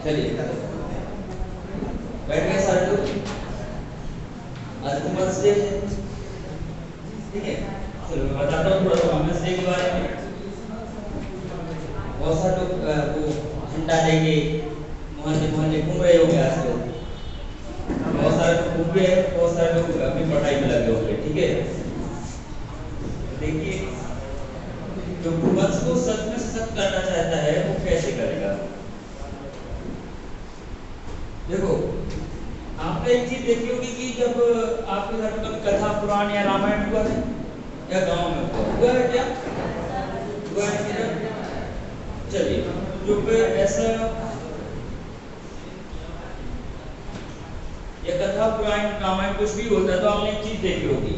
चलिए बैठ गए सारे लोग। आज वुमेन्स डे है, ठीक है। चलो मैं बताता हूँ थोड़ा सा वुमेन्स डे के बारे में। बहुत सारे लोग वो झंडा लेके मोहल्ले मोहल्ले घूम रहे होंगे आजकल। बहुत सारे लोग घूम गए, बहुत सारे लोग अपनी पढ़ाई में लगे होंगे, ठीक है। देखिए जो वुमेन्स को सच में सशक्त करना चाहता है वो कैसे करेगा। देखो आपने एक चीज देखी होगी कि जब आपके घर में कभी कथा पुराण या रामायण हुआ है या गांव में हुआ है क्या? हुआ है क्या? चलिए जो ऐसा या कथा पुराण रामायण कुछ भी होता है तो आपने एक चीज देखी होगी,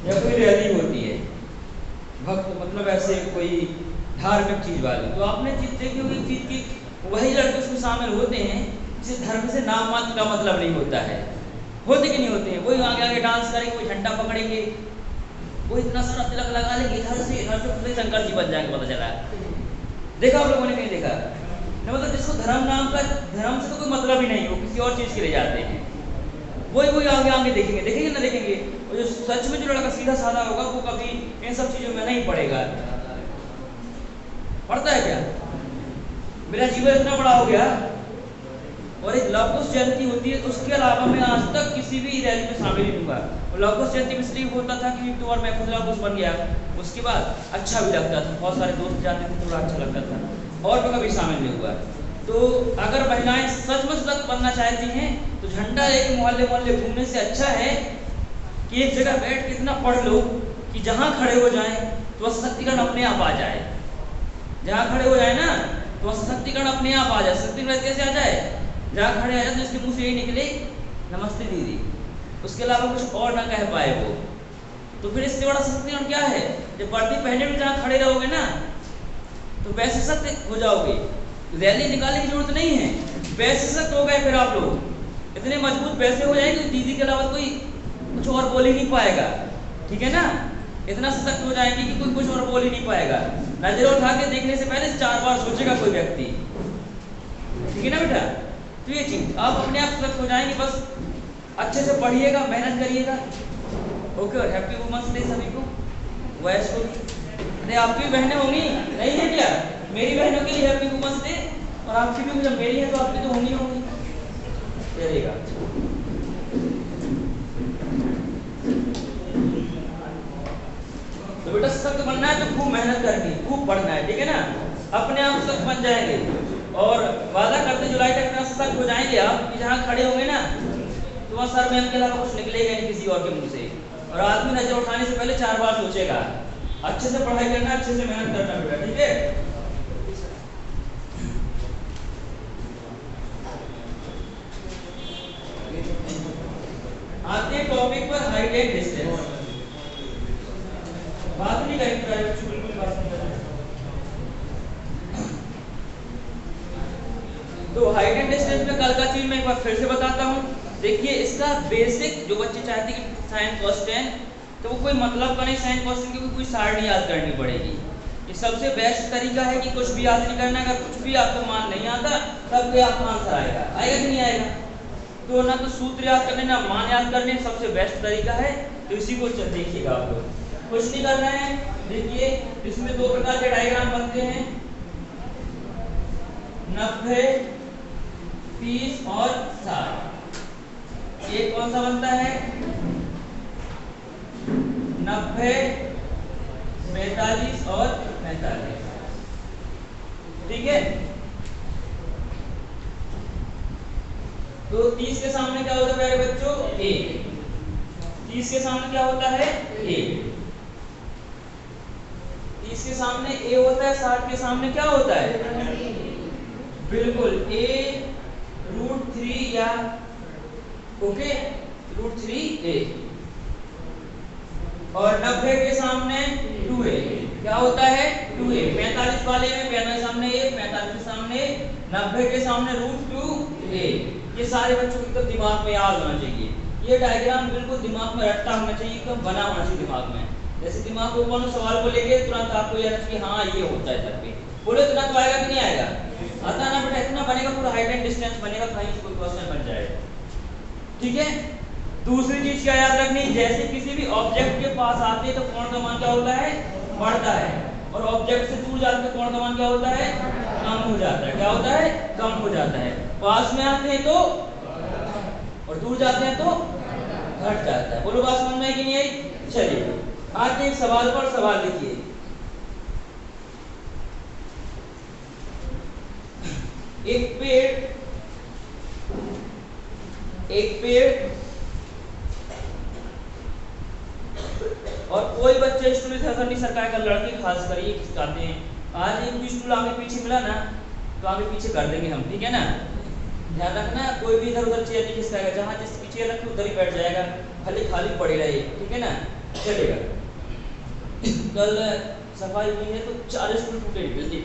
या कोई रैली होती है भक्त मतलब ऐसे कोई धार्मिक चीज वाली, तो आपने चीज देखी होगी चीज की वही लड़के उसमें शामिल होते हैं जिसे धर्म से नाम मात्र का मतलब नहीं होता है। होते कि नहीं होते हैं? वही आगे आगे डांस करेंगे, कोई झंडा पकड़ेंगे, वो इतना सारा तिलक लगा लेंगे, इधर से खुद ही शंकर जी बन जाएंगे, पता चला। देखा आप लोगों ने कहीं देखा? न मतलब जिसको धर्म नाम का, धर्म से तो कोई मतलब ही नहीं हो, किसी और चीज के लिए जाते हैं, वही आगे आगे देखेंगे, देखेंगे ना देखेंगे। और जो सच में जो लड़का सीधा साधा होगा वो कभी इन सब चीजों में नहीं पड़ेगा। पड़ता है क्या? मेरा जीवन इतना बड़ा हो गया और एक लव कुश जयंती होती है, उसके अलावा मैं आज तक किसी भी रैली में शामिल नहीं हुआ। और लव कुश जयंती में इसलिए होता था कि तो और मैं खुद लव कुश बन गया, उसके बाद अच्छा भी लगता था, बहुत सारे दोस्त जाते थे, थोड़ा अच्छा लगता था, और मैं कभी शामिल नहीं हुआ। तो अगर महिलाएं सच में सशक्त बनना चाहती हैं तो झंडा लेके मोहल्ले मोहल्ले घूमने से अच्छा है कि एक जगह बैठ के इतना पढ़ लो कि जहां खड़े हो जाए तो सशक्तिकरण अपने आप आ जाए। जहां खड़े हो जाए ना तो सशक्तिकरण अपने आप आ जाए। सशक्तिकरण कैसे आ जाए? जहां खड़े आ जाए तो इसके मुंह से यही निकले नमस्ते दीदी, उसके अलावा कुछ और ना कह पाए वो, तो फिर इससे बड़ा सशक्तिकरण क्या है? जब वर्दी पहने में जहां खड़े रहोगे ना तो वैसे सशक्त हो जाओगे, रैली निकालने की जरूरत नहीं है, वैसे सशक्त हो गए। फिर आप लोग इतने मजबूत वैसे हो जाएंगे कि दीदी के अलावा कोई कुछ और बोल ही नहीं पाएगा, ठीक है ना। इतना सशक्त हो जाएंगे कि कोई कुछ और बोल ही नहीं पाएगा। नजर उठा के देखने से पहले 4 बार सोचेगा कोई व्यक्ति, ठीक है ना बेटा। तो ये चीज आप अपने आप सशक्त हो जाएंगे, बस अच्छे से पढ़िएगा, मेहनत करिएगा। ओके, और हैप्पी वुमेन्स डे सभी को। वैसे अरे आपकी बहनें होंगी नहीं है क्या? मेरी बहनों के लिए हैप्पी वुमेन्स डे, और आपकी भी जब मेरी है तो आपकी तो होंगी होंगी। चलिएगा तो बेटा सशक्त बनना है तो खूब मेहनत करनी है, खूब पढ़ना है, ठीक है ना। अपने आप सशक्त बन जाएंगे और वादा करते जुलाई तक इतना सशक्त हो जाएंगे आप कि जहाँ खड़े होंगे ना तो वहाँ सर में के अलावा कुछ निकलेगा नहीं किसी और के मुंह से। और आदमी नजर उठाने से पहले 4 बार सोचेगा। अच्छे से पढ़ाई करना, अच्छे से मेहनत करना बेटा, ठीक है। आते टॉपिक पर हाइट एंड डिस्टेंस। बात नहीं करेंगे प्राइवेट स्कूल की, बात नहीं करेंगे। तो हाइट एंड डिस्टेंस में कल का चीज मैं एक बार फिर से बताता हूँ। देखिए इसका बेसिक जो बच्चे चाहते हैं कि साइन कोस्टेन, तो वो कोई मतलब का नहीं साइन कोस्टेन की कोई सारणी याद करनी पड़ेगी। ये सबसे बेस्ट तरीका है कि कुछ भी याद नहीं करना। अगर कुछ भी आपको मान नहीं आता तब भी आपका आंसर आएगा, आएगा कि नहीं आएगा। तो ना तो सूत्र याद करने ना मान याद करने, सबसे बेस्ट तरीका है। तो इसी को देखिएगा आप लोग, कुछ नहीं करना है। देखिए इसमें 2 प्रकार के डायग्राम बनते हैं, 90, 30 और 60। ये कौन सा बनता है? 90, 45 और 45, ठीक है। तो 30 के सामने क्या होता है प्यारे बच्चों? 1। 30 के सामने क्या होता है? 1। 30 के सामने a होता है, 60 के सामने क्या होता है? बिल्कुल a√3 या ओके √3a। और 90 के सामने 2a क्या होता है? 2a। 45 वाले में 45 सामने a, 45 के सामने 90 के सामने √2a। ये सारे बच्चों को एकदम दिमाग में याद होना चाहिए। ये डायग्राम बिल्कुल दिमाग में रट्टा होना चाहिए, एकदम बना होना चाहिए दिमाग में। जैसे दिमाग को कोनो सवाल को लेके तुरंत आपको याद है कि हाँ ये होता है इधर पे, बोले तुरंत तो आएगा कि नहीं आएगा? अतः ना बेटा इतना बनेगा, पूरा हाइट एंड डिस्टेंस बनेगा, कहीं से कोई क्वेश्चन बन जाएगा। ठीक है। दूसरी चीज क्या याद रखनी, जैसे किसी भी ऑब्जेक्ट के पास आते हैं तो कोण का मान क्या होता है, बढ़ता है, और ऑब्जेक्ट से दूर जाते हैं कोण का मान क्या होता है, कम हो जाता है। क्या होता है, कम हो जाता है। पास में आते हैं तो, और दूर जाते हैं तो घट जाता है। बोलो बात समझ में आई कि नहीं आई? चलिए आते हैं एक सवाल पर। सवाल लिखिए, एक पेड़ और कोई बच्चे स्टूल से नहीं सरकाए का, लड़के खास कर ये खिसकाते हैं। आज एक भी स्टूल आगे पीछे मिला ना तो आगे पीछे कर देंगे हम, ठीक है ना। ध्यान रखना, कोई भी इधर उधर चेयर नहीं खिसकाएगा, जहां जिस चेयर रखे उधर ही बैठ जाएगा, खाली खाली पड़ी रहे, ठीक है ना, चलेगा। कल सफाई हुई है तो 4 स्टूल टूटे निकलते,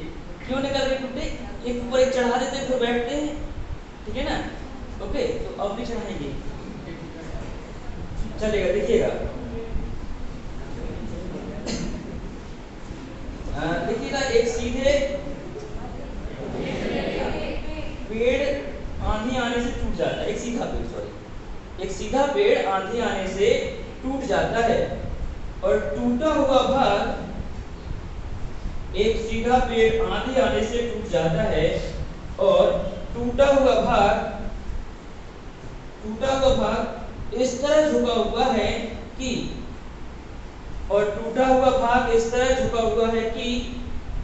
क्यों निकल रहे टूटे, एक ऊपर एक चढ़ा देते हैं फिर बैठते हैं, ठीक है ना। ओके, तो अब भी चढ़ाएंगे, चलेगा, देखिएगा। देखिएगा, एक सीधे पेड़ आंधी आने से टूट जाता है, एक सीधा पेड़, सॉरी, एक सीधा पेड़ आंधी आने से टूट जाता है, और टूटा हुआ भाग, एक सीधा पेड़ आंधी आने से टूट जाता है और टूटा हुआ भाग इस तरह झुका हुआ है कि, और टूटा हुआ भाग इस तरह झुका हुआ है कि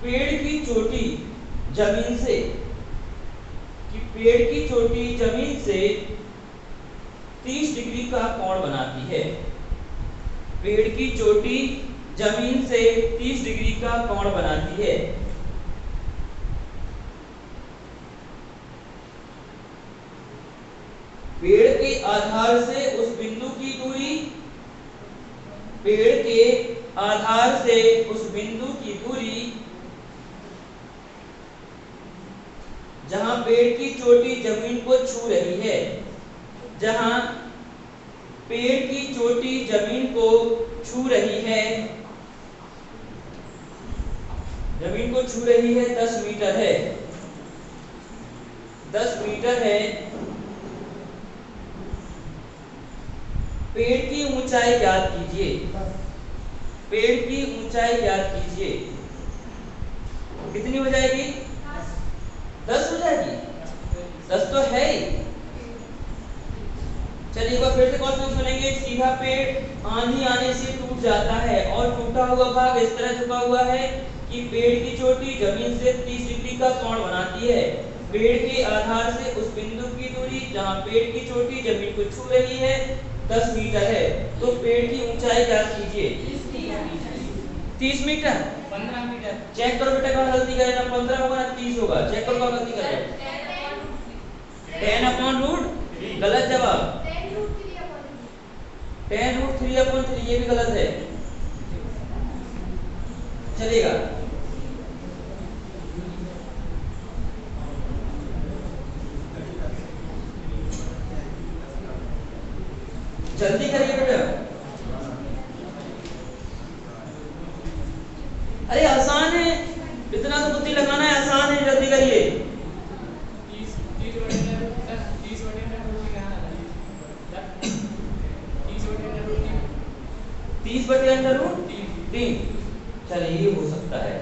पेड़ की चोटी जमीन से, पेड़ की चोटी जमीन से 30 डिग्री का कोण बनाती है। पेड़ की चोटी जमीन से 30 डिग्री का कोण बनाती है। पेड़ के आधार से उस बिंदु की दूरी, पेड़ के आधार से उस बिंदु की दूरी जहां पेड़ की चोटी जमीन को छू रही है, जहां पेड़ की चोटी जमीन को छू रही है, जमीन को छू रही है 10 मीटर है, 10 मीटर है। पेड़ की ऊंचाई ज्ञात कीजिए, पेड़ की ऊंचाई ज्ञात कीजिए। कितनी हो जाएगी? 10 हो जाएगी, 10 तो है ही। चलिए एक बार फिर से क्वेश्चन सुनेंगे। सीधा पेड़ आंधी आने से टूट जाता है और टूटा हुआ भाग इस तरह झुका हुआ है कि पेड़ की चोटी जमीन से 30 डिग्री का कोण बनाती है। पेड़ के आधार से उस बिंदु की दूरी जहां पेड़ की चोटी जमीन को छू रही है 10 मीटर है। तो पेड़ की ऊंचाई ज्ञात कीजिए। 30 मीटर, 15 मीटर। चेक करो बेटा, कहाँ गलती करे, ना 15 होगा ना 30 होगा। चेक करो कहाँ गलती करे। 10/√3 गलत जवाब। 10√3/3 ये भी गलत है, चलेगा। जल्दी करिए बेटा, अरे आसान है, इतना तो बुद्धि लगाना है, आसान है, जल्दी करिए। 30/√3। चलिए ये हो सकता है,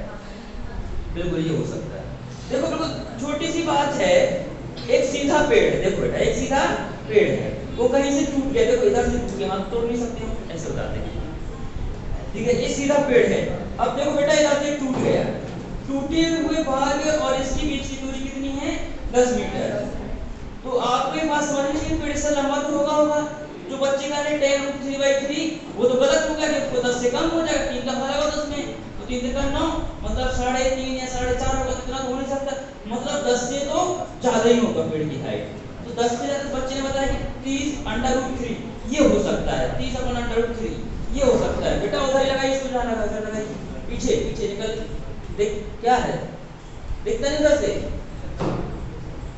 बिल्कुल ये हो सकता है। देखो बिल्कुल छोटी सी बात है, एक सीधा पेड़ है, देखो बेटा एक सीधा पेड़ है, वो कहीं से टूट गया, देखो इधर से टूट गया, हम तोड़ नहीं सकते, हम ऐसे बताते हैं, ठीक है। ये सीधा पेड़ है, अब देखो बेटा इधर से टूट गया, टूटे हुए भाग और इसकी बीच की दूरी कितनी है? 10 मीटर। तो आपको ये बात समझ में चाहिए, पेड़ से लंबा तो होगा। जो बच्चे का 10√3/3 वो तो गलत हो गया, कि 10 से कम हो जाएगा, 3 का भाग होगा 10 में, तो 3 का 9 मतलब 3.5 या 4.5 होगा, इतना तो हो नहीं सकता, मतलब 10 से तो ज्यादा ही होगा पेड़ की हाइट। तो 10 से ज्यादा बच्चे ने बताया कि 30/√3 ये हो सकता है, 30/√3 ये हो सकता है। बेटा उधर ही लगाइए, इसको जहाँ लगाइए, पीछे पीछे निकल, देख क्या है, दिखता नहीं उधर से,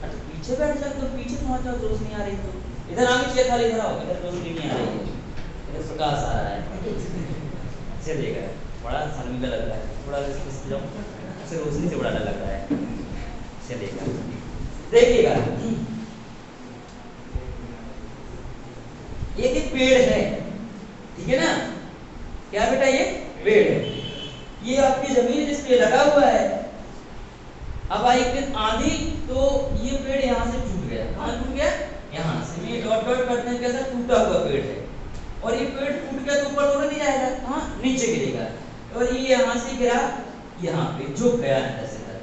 अच्छा पीछे बैठ जाओ, तो पीछे पहुंच जाओ, रोशनी आ रही तो इधर आगे चेयर खाली, इधर आओ, इधर रोशनी नहीं आ रही है, इधर प्रकाश आ रहा है, चलिएगा। बड़ा शर्मिंदा लग रहा है, थोड़ा इस जाओ, से रोशनी से बड़ा डर लग रहा है, चलेगा। देखिएगा, एक पेड़ है, ठीक है ना, क्या बेटा ये पेड़ है, ये आपकी जमीन जिस पे लगा हुआ है। अब आई एक दिन आंधी, तो ये पेड़ यहाँ से टूट गया। कहाँ टूट गया? यहाँ से। ये डॉट डॉट करते हैं कैसा टूटा हुआ पेड़ है, और ये पेड़ टूट गया तो ऊपर तो नहीं जाएगा, हाँ नीचे गिरेगा, और ये यहाँ से गिरा यहाँ पे झुक गया ऐसे तक,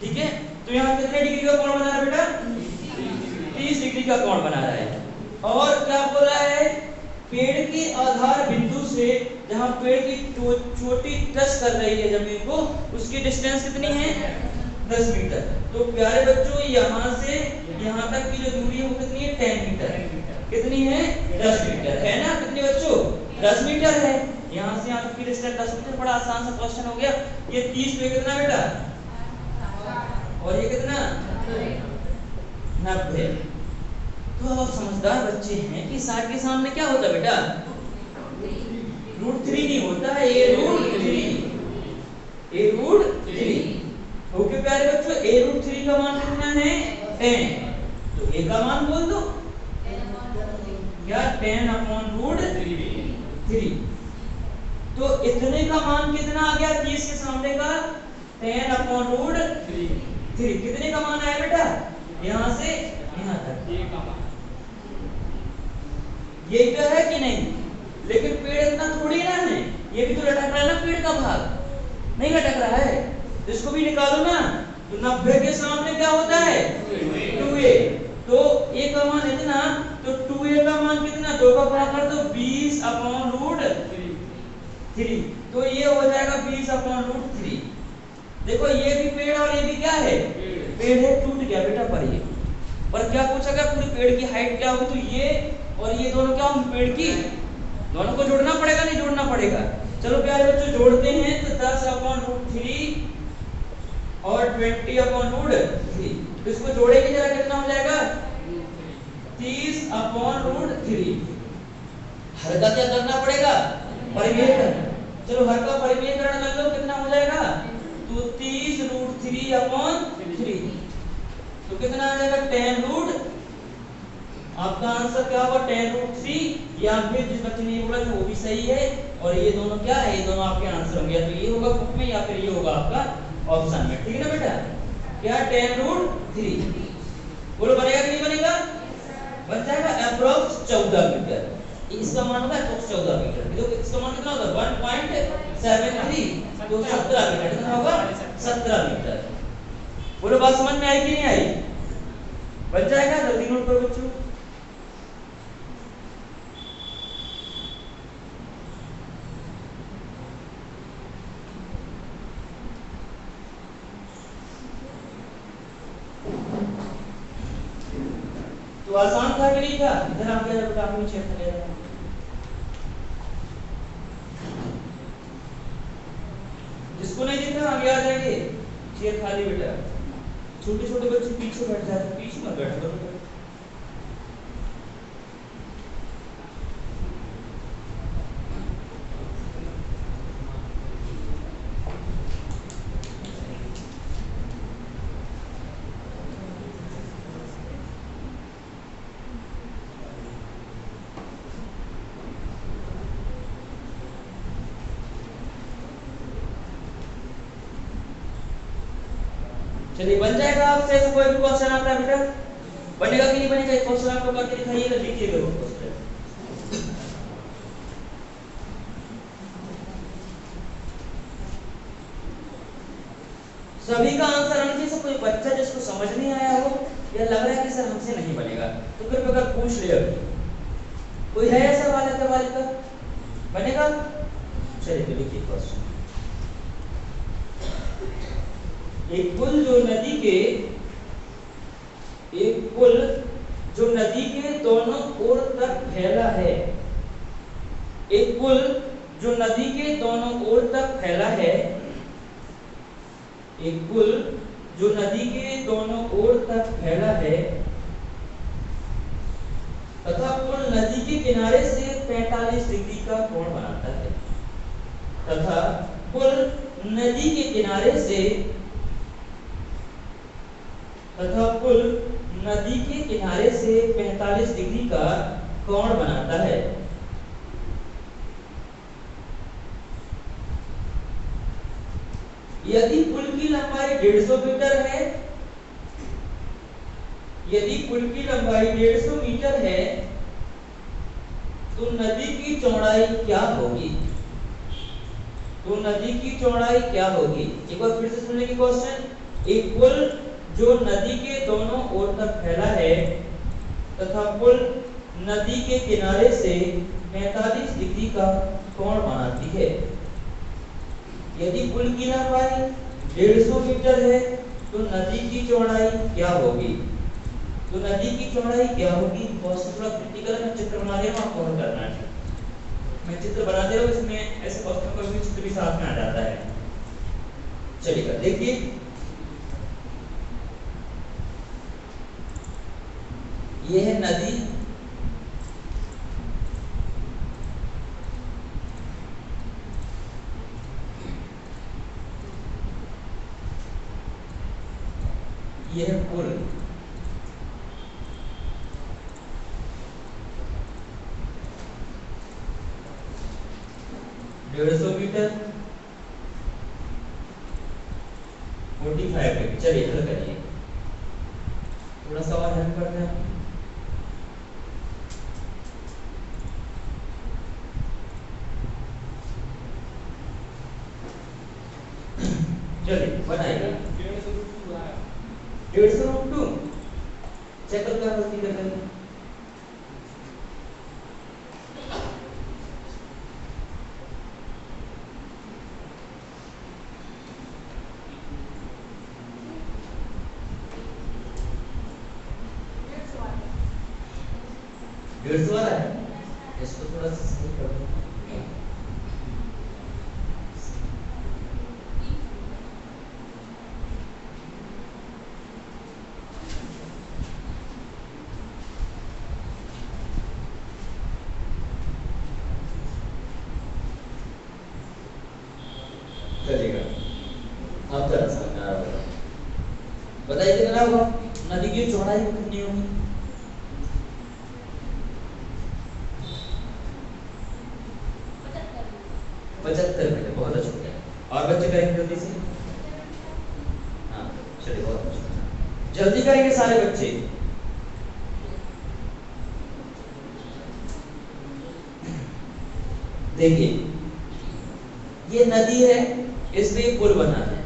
ठीक है। तो यहाँ कितने डिग्री का कोण बना रहा है बेटा? 30 डिग्री का कोण बना रहा है। और क्या बोल रहा है? पेड़ के आधार बिंदु से जहाँ पेड़ की चोटी टच कर रही है जमीन को, उसकी डिस्टेंस कितनी है? 10 मीटर। तो प्यारे बच्चों, यहाँ से यहाँ तक की जो दूरी है वो कितनी है? 10 मीटर। कितनी है? 10 मीटर, है ना? कितनी बच्चों? 10 मीटर है। यहाँ से यहाँ तक की डिस्टेंस 10 मीटर। बड़ा आसान सा क्वेश्चन हो गया। ये 30 पे कितना बेटा? और ये कितना? 90। तो अब समझदार बच्चे हैं कि 60 के सामने क्या होता है बेटा? √3 नहीं होता है, a√3। ओके प्यारे बच्चों, a√3 का मान कितना है? 10। तो a का मान बोल दो क्या? 10/√3। तो इतने का मान कितना आ गया 30 के सामने का? 10/√3। कितने का मान आया बेटा? यहाँ से यहाँ तक ये तो है कि नहीं? लेकिन पेड़ इतना थोड़ी ना है, ये भी तो लटक रहा है ना, पेड़ का भाग नहीं लटक रहा है, इसको भी निकालो ना। तो 90 के सामने क्या होता है? 2a। तो a का मान इतना, तो 2a का मान कितना? 2 का गुणा कर दो 20/√3। तो ये हो जाएगा 20/√3। देखो ये भी पेड़ और ये भी क्या है? पेड़ है। टूट गया बेटा पर ये, पर क्या पूछा गया? पूरे पेड़ की हाइट क्या होगी? तो ये और ये दोनों क्या होंगे? पेड़ की। दोनों को जोड़ना पड़ेगा, नहीं जोड़ना पड़ेगा? चलो प्यारे बच्चों जोड़ते हैं। तो 10/√3 और 20/√3, तो इसको जोड़ेंगे जरा, कितना हो जाएगा? 30/√3। हर का क्या करना पड़ेगा? परिमेयकरण। चलो हर का परिमेयकरण कर लो, कितना हो जाएगा? तो 30√3/3। तो कितना आ जाएगा? 10√। आपका आंसर क्या होगा? 10√3। या फिर जिस बच्चे ने ये बोला था वो भी सही है, और ये दोनों क्या है? ये दोनों आपके आंसर होंगे, तो ये होगा बुक में या फिर ये होगा आपका ऑप्शन में, ठीक है ना बेटा? क्या? 10√3। बोलो बनेगा कि नहीं बनेगा? बन जाएगा। Approx 14 metre. इसका मान होगा अप्रोक्स 14 मीटर। देखो इसका मान कितना होगा? 1.73। तो 17 मीटर। कितना होगा? 17 मीटर। बोलो बात समझ में आई कि नहीं आई? बन जाएगा। जल्दी नोट करो बच्चों। तो आसान था कि नहीं था? इधर आ गया बेटा, आपको चेक कर लेना। जिसको नहीं दिखा आगे आ जाएंगे। चेयर खाली बेटा। छोटे छोटे बच्चे पीछे बैठ जाते, पीछे मत बैठो। चलिए बन जाएगा। आपसे ऐसा कोई भी क्वेश्चन आता है बेटा? बनेगा कि नहीं बनेगा? एक क्वेश्चन आपको करके दिखाइएगा, लिखिएगा वो क्वेश्चन। सभी का आंसर आना चाहिए। कोई बच्चा जिसको समझ नहीं आया हो या लग रहा है कि सर हमसे नहीं बनेगा, तो फिर अगर पूछ ले। अभी कोई है ऐसा वाले का बनेगा? चलिए तो लिखिए क्वेश्चन। एक पुल जो नदी के दोनों ओर तक फैला है। एक पुल जो नदी के दोनों ओर तक फैला है। एक पुल जो नदी के दोनों ओर तक फैला है तथा पुल नदी के किनारे से 45 डिग्री का कोण बनाता है। तथा पुल नदी के किनारे से तथा पुल नदी के किनारे से 45 डिग्री का कोण बनाता है। यदि पुल की लंबाई 150 मीटर है, यदि पुल की लंबाई 150 मीटर है तो नदी की चौड़ाई क्या होगी? तो नदी की चौड़ाई क्या होगी? एक बार फिर से सुन लेंगे क्वेश्चन। एक पुल जो नदी के दोनों ओर तक फैला है तथा पुल नदी के किनारे से 45 डिग्री का कोण बनाती है। यदि पुल की लंबाई 150 मीटर है तो नदी की चौड़ाई क्या होगी? तो नदी की चौड़ाई क्या होगी? क्वेश्चन थोड़ा क्रिटिकल है, चित्र बना रहे हो, आपको हल करना है। मैं चित्र बना दे रहा हूँ, इसमें ऐसे क्वेश्चन का भी चित्र भी साथ में आ जाता है। चलिए देखिए, ये है नदी, ये है पुल, सौ मीटर 45 डिग्री। चलिए हल करिए, थोड़ा सा और हेल्प करते हैं। चलिए बनाइए। 150√2 चेक करके गलती कर देंगे। वाला है, इसको थोड़ा सा सही कर दो। चलेगा, अब जरा समझ आ रहा होगा। बताइए कितना होगा? नदी की चौड़ाई कितनी होगी? 75 मीटर। बहुत अच्छा हो गया। और बच्चे करेंगे जल्दी से? हाँ चलिए, बहुत अच्छा, जल्दी करेंगे सारे बच्चे। देखिए, ये नदी है, इसमें एक पुल बना है,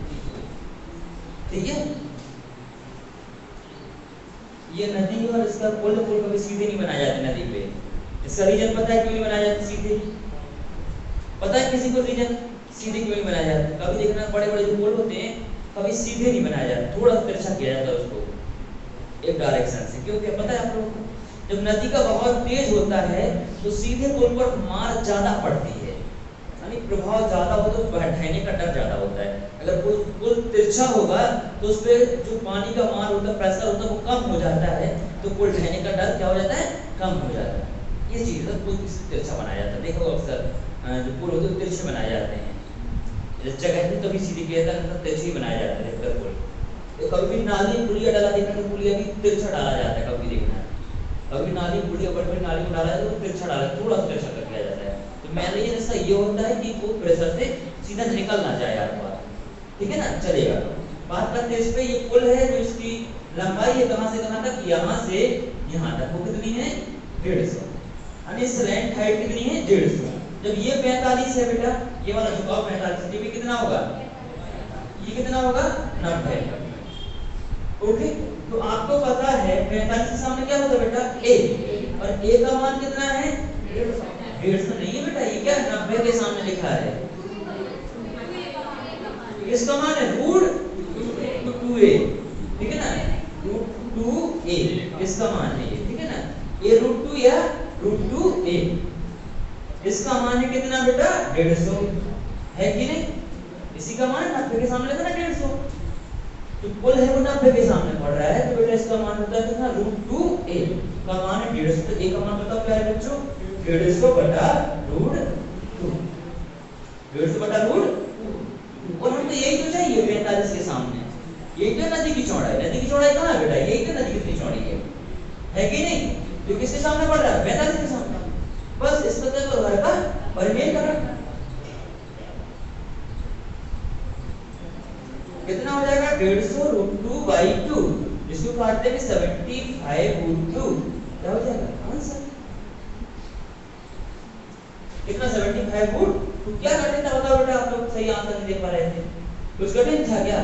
ठीक है? ये नदी है और इसका पुल कभी सीधे नहीं बनाया जाता नदी पे। इसका रीजन पता है क्यों नहीं बनाया जाता सीधे? पता है किसी को रीजन सीधे क्यों नहीं बनाया जाता? कभी देखना, बड़े बड़े जो पुल होते हैं कभी सीधे नहीं बनाया जाता, थोड़ा तिरछा किया जाता है उसको एक डायरेक्शन से। क्यों? क्या पता है आप लोगों को? जब नदी का बहाव तेज होता है तो सीधे पुल पर मार ज्यादा पड़ती है, यानी प्रभाव ज्यादा हो तो ढहने का डर ज्यादा होता है। अगर पुल तिरछा होगा तो उस पर जो पानी का मार होता है, प्रेशर होता है, वो कम हो जाता है, तो पुल ढहने का डर क्या हो जाता है? कम हो जाता है। ये चीज है, पुल तिरछा बनाया जाता है। देखो अक्सर जो पुल होते हैं तिरछे बनाए जाते हैं, जिस जगह पे कभी सीधे किया जाता है तिरछे ही बनाया जाता है। देखकर पुल तो कभी भी नाली पुलिया डाला देखना, तो पुलिया भी तिरछा डाला जाता है। कभी देखना, कभी नाली पुलिया बड़ी बड़ी नाली में डाला जाता है तो तिरछा डाला, थोड़ा तिरछा कर दिया जाता है। तो मेन रीजन इसका ये होता है कि वो प्रेशर से सीधा निकल ना जाए आर पार, ठीक है ना? चलेगा, बात करते हैं इस पे। ये पुल है जो इसकी लंबाई है कहां से कहां तक? यहां से यहां तक। वो कितनी है? 150। यानी इस लेंथ हाइट कितनी है? 150। जब ये 45 है बेटा, ये वाला झुकाव 45 है, ये कितना होगा? ये कितना होगा? 90। ओके, तो आपको पता है 45 के सामने क्या होता है बेटा? a, और a का मान कितना है? 150 नहीं है बेटा, ये क्या 90 के सामने लिखा है। इसका मान है √2a, ठीक है ना? √2a इसका मान है ये, ठीक है ना? a √2 या √2a, इसका मान है कितना बेटा? 150, है कि नहीं? इसी का मान 90 के सामने लिखा ना 150, तो पुल है वो 90 के सामने पड़ रहा है, तो बेटा इसका मान होता है कितना? √2a का मान है 150। तो a का मान बताओ क्या है बच्चों? 150 बटा √2, 150 बटा √2। और हमको यही तो चाहिए 45 के सामने, यही तो नदी की चौड़ाई। नदी की चौड़ाई कहाँ है बेटा? यही तो नदी कितनी चौड़ी है कि नहीं? तो किसके सामने पड़ रहा है? 45 के सामने। बस इस पते को घर का और मेल कर रखा। कितना हो जाएगा? 150 रूट 2 बाई 2, जिसको काटते हैं 75 रूट 2। क्या हो जाएगा आंसर? कितना? 75 रूट। तो क्या कठिन था बताओ बेटा? आप लोग सही आंसर नहीं दे पा रहे थे। कुछ कठिन था क्या?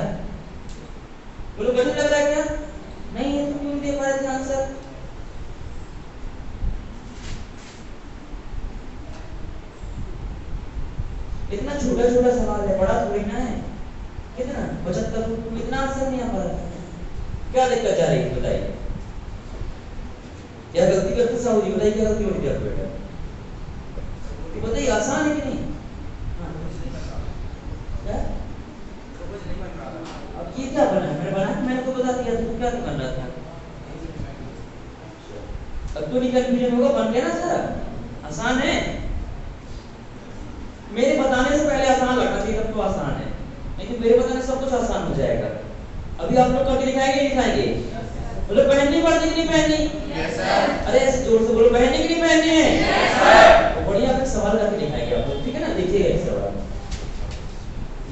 बोलो कठिन लग रहा है क्या? नहीं है तो क्यों दे पा रहे थे आंसर? इतना छोटा छोटा सवाल है, बड़ा थोड़ी ना है। कितना? 75 रूट 2। इतना आंसर नहीं आ पा रहा। क्या दिक्कत जा रही है बताइए? क्या गलती करते साहू जी? बताइए क्या गलती हो रही है आपको बेटा? बताइए आसान है कि नहीं? क्या? अब ये क्या बना है? मैंने बनाया, मैंने तो बता दिया। तुम क्या बन रहा था? अब तो नहीं कंफ्यूजन होगा, बन गया ना सारा। आसान है। मेरे बताने से पहले आसान लगना चाहिए, तब तो आसान है। लेकिन मेरे बताने से सब कुछ आसान हो जाएगा। अभी आप लोग करके दिखाएंगे नहीं दिखाएंगे? बोलो पहननी पड़ती कि नहीं पहननी? Yes sir. अरे ऐसे जोर से बोलो, पहननी कि नहीं पहननी है? Yes sir. तो बढ़िया फिर सवाल करके दिखाएंगे आप लोग, ठीक है ना? देखिएगा इस सवाल।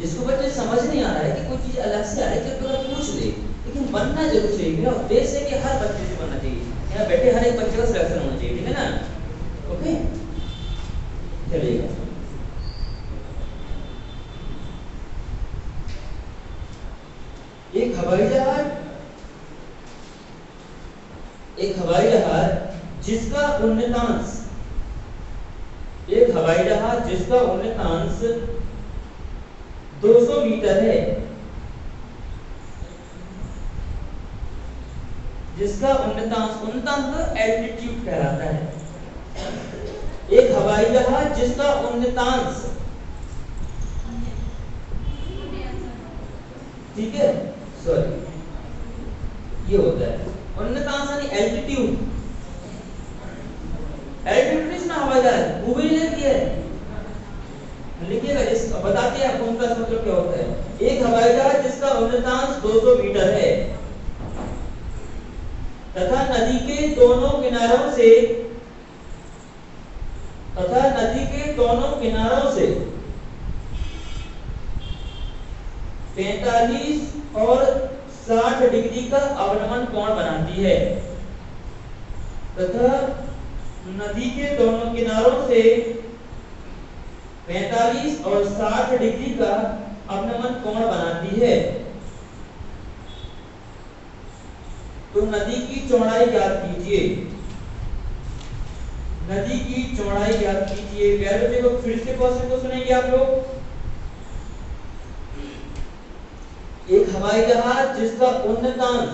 जिसको बच्चे समझ नहीं आ रहा है कि कोई चीज अलग से आ रही है, तो पूछ ले, लेकिन बनना जरूर चाहिए। मेरा उद्देश्य है कि हर बच्चे से बनना चाहिए। यहाँ बैठे हर एक बच्चे का सिलेक्शन होना चाहिए, ठीक है ना? ओके, चलिएगा। एक हवाई जहाज जिसका उन्नतांश 200 मीटर है, जिसका उन्नतांश एल्टीट्यूड कहलाता है। एक हवाई जहाज जिसका उन्नतांश, ठीक है, सॉरी ये होता है उन्नतांश यानी एल्टीट्यूड। एल्टीट्यूड ना हवाई जहाज वो भी नहीं है, लिखिएगा। इस बताते हैं आपको उनका मतलब क्या होता है। एक हवाई जहाज जिसका उन्नतांश 200 मीटर है तथा नदी के दोनों किनारों से 45 और 60 डिग्री का अवनमन कोण बनाती है, तथा नदी के दोनों किनारों से 45 और 60 डिग्री का अवनमन कोण बनाती है। तो नदी की चौड़ाई ज्ञात कीजिए। नदी की चौड़ाई ज्ञात कीजिए। प्यारे बच्चों को फिर से क्वेश्चन को सुनेंगे आप लोग। एक हवाई जहाज जिसका उन्नतांश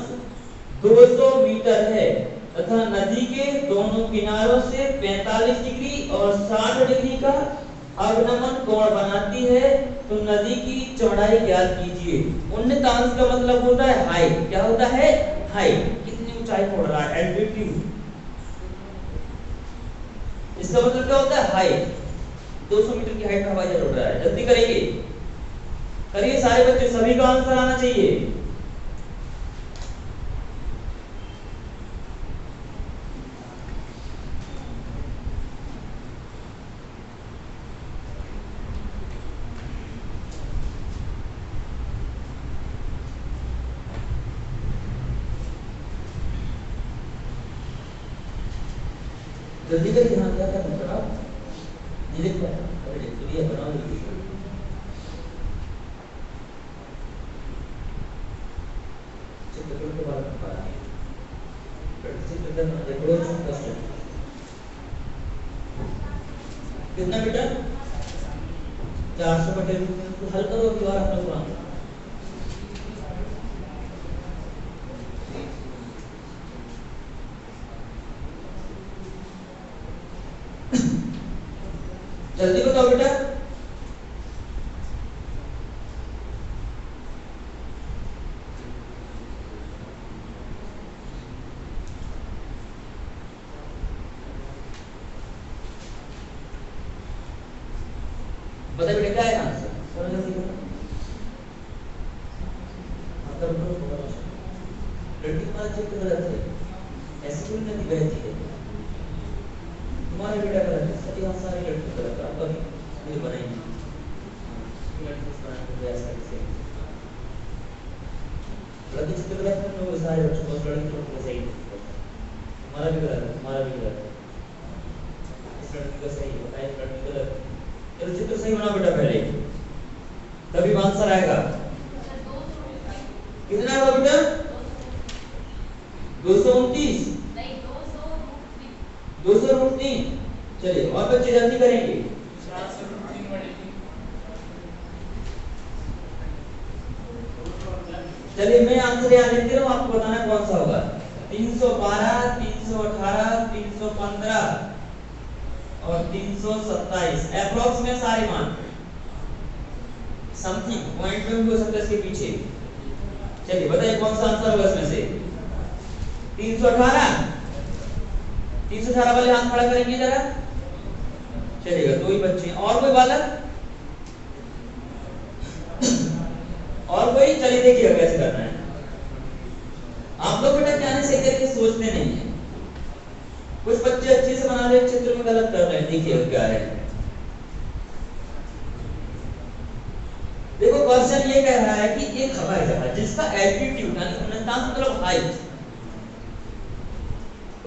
200 मीटर है तथा नदी के दोनों किनारों से 45 डिग्री और 60 डिग्री का अवनमन कोण बनाती है, तो नदी की चौड़ाई ज्ञात कीजिए। उन्नतांश का मतलब होता है हाइट। क्या होता है? हाइट। कितनी ऊंचाई पर उड़ रहा है, एल्टीट्यूड। इसका मतलब क्या होता है? हाइट। 200 मीटर की हाइट पर हवाई जहाज उड़ रहा है। जल्दी करेंगे, करिए सारे बच्चे, सभी का आंसर आना चाहिए। जल्दी करिए। हाँ क्या क्या मतलब आप नहीं लिख पाया? अरे लिख तो लिया, बनाओ जल्दी। चित्रकला के बारे में पढ़ा है। चित्रकला डेकोरेशन क्वेश्चन कितना बेटा? 400 बटे रूट में। तो हल करो अभी और अपना काम। जल्दी बताओ बेटा। बता बेटा क्या है आंसर? करो जल्दी करो। लड़की तुम्हारा चित्र गलत है, ऐसी कोई नदी बहती है, तुम्हारे बेटा गलत है, सभी हम सारे लड़की गलत है, आप कभी फिर बनाएंगे लड़की चित्र गलत है, लोग सारे बच्चों को लड़की को सही तुम्हारा भी गलत है, तुम्हारा भी गलत है, इस लड़की का सही बताइए, लड़की गलत। चलो चित्र सही बनाओ बेटा पहले, तभी आंसर आएगा। कितना होगा बेटा? 229 200√3। चलिए और बच्चे जल्दी करेंगे। चलिए मैं आंसर यहाँ लिख दे रहा हूँ, आपको बताना कौन सा होगा। 312, 318, 315 और 327 अप्रोक्स में सारे मान, समथिंग पॉइंट में भी हो सकता है इसके पीछे। चलिए बताइए कौन सा आंसर होगा इसमें से? 318 वाले हाथ खड़ा करेंगे जरा। चलिएगा, दो ही बच्चे, और कोई बालक? और कोई? चलिए देखिए कैसे करना है। आप लोग बेटा क्या नहीं सही तरीके सोचते नहीं है, कुछ बच्चे अच्छे से बना रहे चित्र में गलत कर रहे हैं। देखिए क्या है, देखो क्वेश्चन ये कह रहा है कि एक हवाई जहाज जिसका एल्टीट्यूड यानी 49 मतलब हाइट,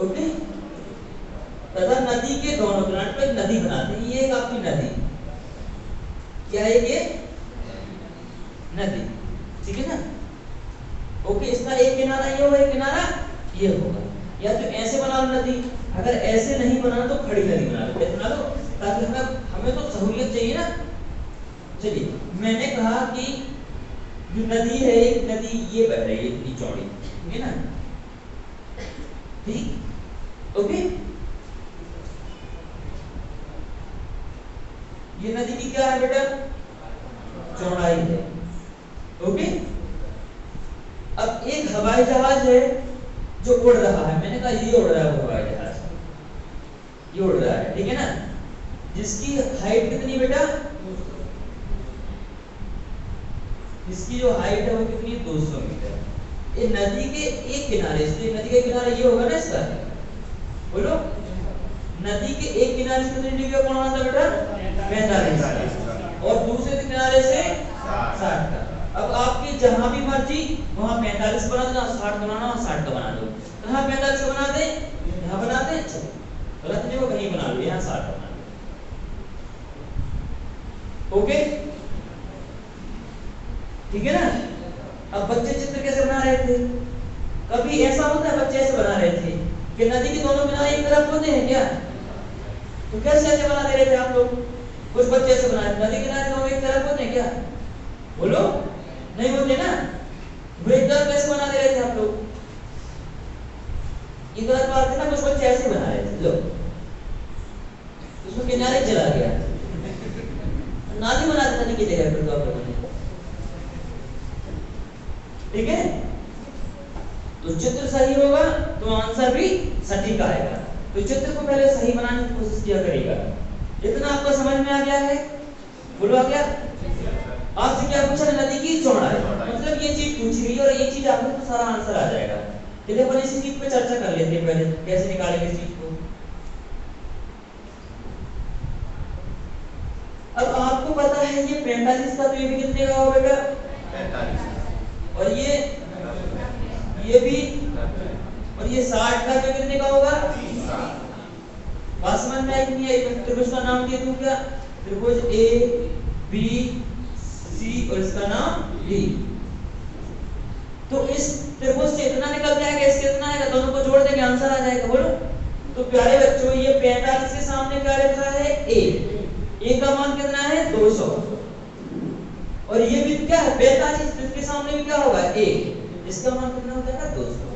ओके, तथा नदी के दोनों किनारे पर नदी बनाते हैं। ये एक आपकी नदी, क्या है ये? नदी, ठीक है ना? ओके, इसका एक किनारा ये होगा, एक किनारा ये होगा। या तो ऐसे बना लो नदी, अगर ऐसे नहीं बनाना तो खड़ी नदी बना लो, कैसे बना लो, ताकि हमें तो सहूलियत चाहिए ना। चलिए मैंने कहा कि जो नदी है, एक नदी ये बह रही है इतनी चौड़ी, ठीक है ना? ठीक, ओके, ये नदी की क्या है बेटा? चौड़ाई है, ओके। अब एक हवाई जहाज है जो उड़ रहा है, मैंने कहा ये उड़ रहा है, वो हवाई जहाज ये उड़ रहा है, ठीक है ना? जिसकी हाइट कितनी बेटा? इसकी जो हाइट है वो कितनी? 200 मीटर। ये नदी के एक किनारे, इसलिए नदी का किनारा ये होगा ना इसका, बोलो। नदी के एक किनारे से कितनी डिग्री का कोण आता बेटा? 45, और दूसरे किनारे से 60 का। अब आपकी जहां भी मर्जी वहां 45 बना दो, 60 बनाना और 60 का बना दो। कहां 45 का बना दे? यहां बना दे, गलत नहीं हो, कहीं बना लो, यहां 60 का बना लो, ओके, ठीक है ना? अब बच्चे चित्र कैसे बना रहे थे? कभी ऐसा होता है बच्चे ऐसे बना रहे थे कि नदी के दोनों किनारे एक तरफ होते हैं क्या? तो कैसे ऐसे बना दे रहे थे आप लोग? कुछ बच्चे ऐसे बना रहे, नदी किनारे दोनों एक तरफ होते हैं क्या? बोलो, नहीं होते ना। वो एक तरफ कैसे बना दे रहे थे आप लोग? ये गलत बात है ना, कुछ बच्चे ऐसे बना रहे थे, लो उसमें किनारे चला गया, नाली बना दी नदी की जगह पर, तो आप लोगों ने, ठीक है? तो चित्र सही होगा तो आंसर भी सटीक आएगा। तो चित्र को पहले सही बनाने की कोशिश किया करेगा। इतना आपको समझ में आ गया है? बोलो आ गया? आपसे क्या पूछा? नदी की चौड़ाई, मतलब ये चीज पूछी गई और ये चीज आपको तो सारा आंसर आ जाएगा। चलिए अपन इसी चीज पे चर्चा कर लेते हैं, पहले कैसे निकालेंगे इस चीज को। अब आपको पता है ये 45 का, तो ये भी कितने का होगा बेटा? 45, और ये भी, और ये 60 का, तो कितने का होगा? 30। बात समझ में आई नहीं? एक त्रिभुज का नाम दे दूं क्या? त्रिभुज ए बी सी और इसका नाम डी। तो इस त्रिभुज से इतना निकल जाएगा, इससे इतना आएगा, दोनों को जोड़ देंगे आंसर आ जाएगा, बोलो। तो प्यारे बच्चों, ये 45 के सामने क्या लिखा है? ए का मान कितना है? 200। और ये भी क्या है? 45, इसके सामने भी क्या होगा? ए, इसका मान कितना हो जाएगा? 200।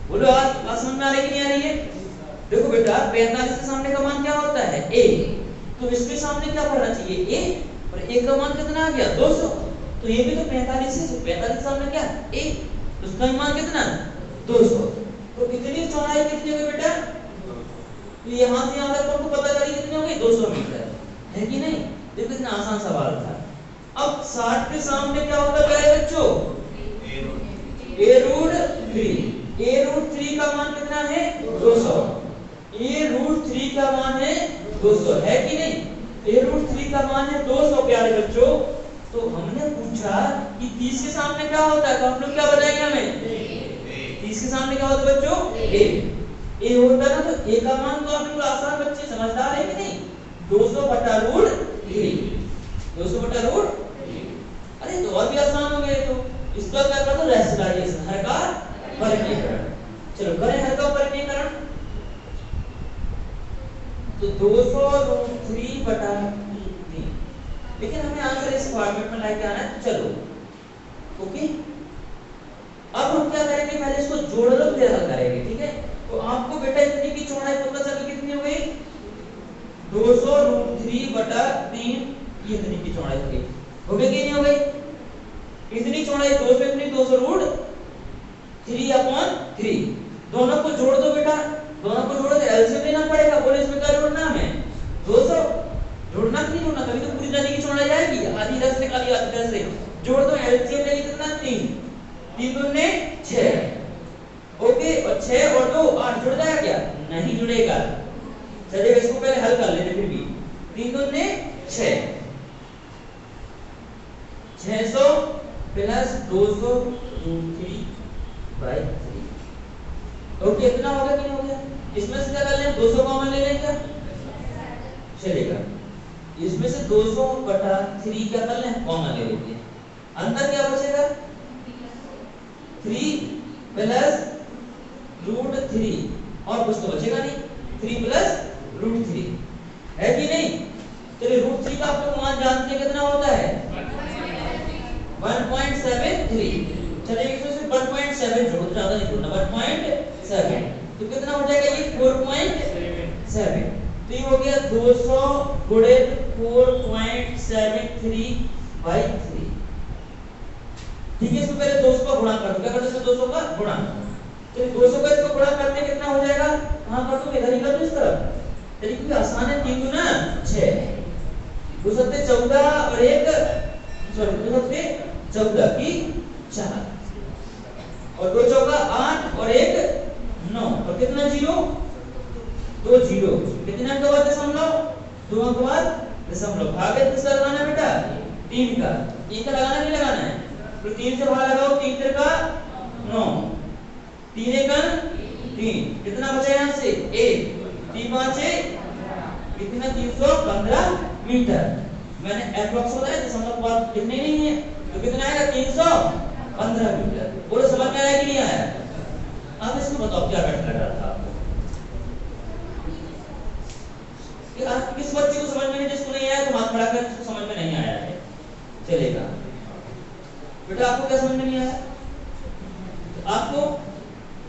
बोलो आज बात समझ में आ रही है कि नहीं आ रही है? देखो बेटा, 45 के सामने का मान क्या होता है? ए, तो इसके सामने क्या पड़ना चाहिए? ए, और ए का मान कितना आ गया? 200। तो ये भी तो 45 है, 45 के सामने क्या? ए, तो उसका मान कितना? 200। तो कितनी चौड़ाई कितनी होगी बेटा? तो यहां से यहां तक आपको पता चली कितनी होगी? 200 मीटर, है कि नहीं? देखो कितना आसान सवाल था। अब 60 के सामने क्या होगा प्यारे बच्चों? a root 3। a रूट 3 का मान कितना है 200। a रूट 3 का मान है 200 है कि नहीं? a रूट 3 का मान है 200 प्यारे बच्चों। तो हमने पूछा कि 30 के सामने क्या होता है, तो हम लोग क्या बताएंगे हमें 30 के सामने क्या होता है बच्चों a होता है ना। तो a का मान तो आप लोग आसान बच्चे समझदार है कि नहीं 200 बटा रूट 3। 200 बटा रूट, अरे तो और भी आसान हो गया। तो इसका क्या कर दो रैशनलाइजेशन, हर का वर्गीकरण। चलो करें हर का वर्गीकरण। तो 200 रूट 3 बटा 3, लेकिन हमें आंसर इस फॉर्मेट में लेके आना है। तो चलो ओके, अब हम क्या करेंगे पहले इसको जोड़ लो फिर हल करेंगे, ठीक है। तो आपको बेटा इतनी की चौड़ाई पता चल कितनी हो गई 200 रूट 3 बटा 3, ये इतनी की चौड़ाई हो गई। हो गई कि नहीं हो गई? इतनी चौड़ाई 200 इतनी 200 रूट 3/3। दोनों को जोड़ दो बेटा, दोनों को जोड़ो तो एलसीएम लेना पड़ेगा। बोले इसमें क्या जोड़ना है 200, जोड़ना कि नहीं जोड़ना? कभी तो पूरी नदी की चौड़ाई आएगी, आधी इधर से निकाली आधी इधर से जोड़ दो। एलसीएम लेंगे कितना 3, 3 दूने 6 ओके, और 6 और 2 8 जुड़ जाएगा क्या? नहीं जुड़ेगा। चलिए इसको पहले हल कर लेते फिर भी। 3 दूने 6, 600 प्लस 200 रूट 3/3 ओके, इतना हो गया कि नहीं हो गया? इसमें से क्या कर लें 200 कॉमन ले लें क्या? चलेगा। इसमें से 200 बटा 3 क्या कर लें कॉमन ले लेते हैं। अंदर क्या बचेगा 3 प्लस रूट 3 और कुछ तो बचेगा नहीं, 3 प्लस रूट 3 है कि नहीं? चलिए रूट 3 का आप लोग मान जानते हैं कितना होता है 1.73। चलिए इसमें से 1.7 जोड़ो, ज्यादा नहीं जोड़ना, 1.7 तो कितना हो जाएगा ये 4.7। तो ये हो गया 200 गुणे 4.73/3। ठीक है, इसको पहले 200 का गुणा कर दो। क्या कर दो इसको 200 का गुणा। तो 200 का इसको गुणा करने कितना हो जाएगा? कहां कर दो इधर ही कर दो इस तरफ। चलिए क्योंकि आसान है, 3 गुना 6 2 सत्ते 14 और 1 सॉरी 2 सत्ते 14 की 4 और 2 चौका 8 और 1 9 और कितना 0 2 0। कितने अंक के बाद दशमलव 2 अंक के बाद दशमलव। भागे किसका लगाना है बेटा 3 का। 3 का लगाना नहीं लगाना है? तो 3 से भाग लगाओ, 3 3 का 9, 3 1 3, कितना बचा यहां से 1, 3 5 कितना 315 मीटर। मैंने एप्रोक्स बताया दशमलव बाद कितने नहीं है, तो कितना आएगा 315 मीटर। बोलो समझ में आया कि नहीं आया? अब इसको बताओ क्या घटना लग रहा था आपको? कि आप किस बच्चे को समझ में नहीं, जिसको नहीं आया तो हाथ खड़ा कर, जिसको समझ में नहीं आया है चलेगा। बेटा आपको क्या समझ में नहीं आया? आपको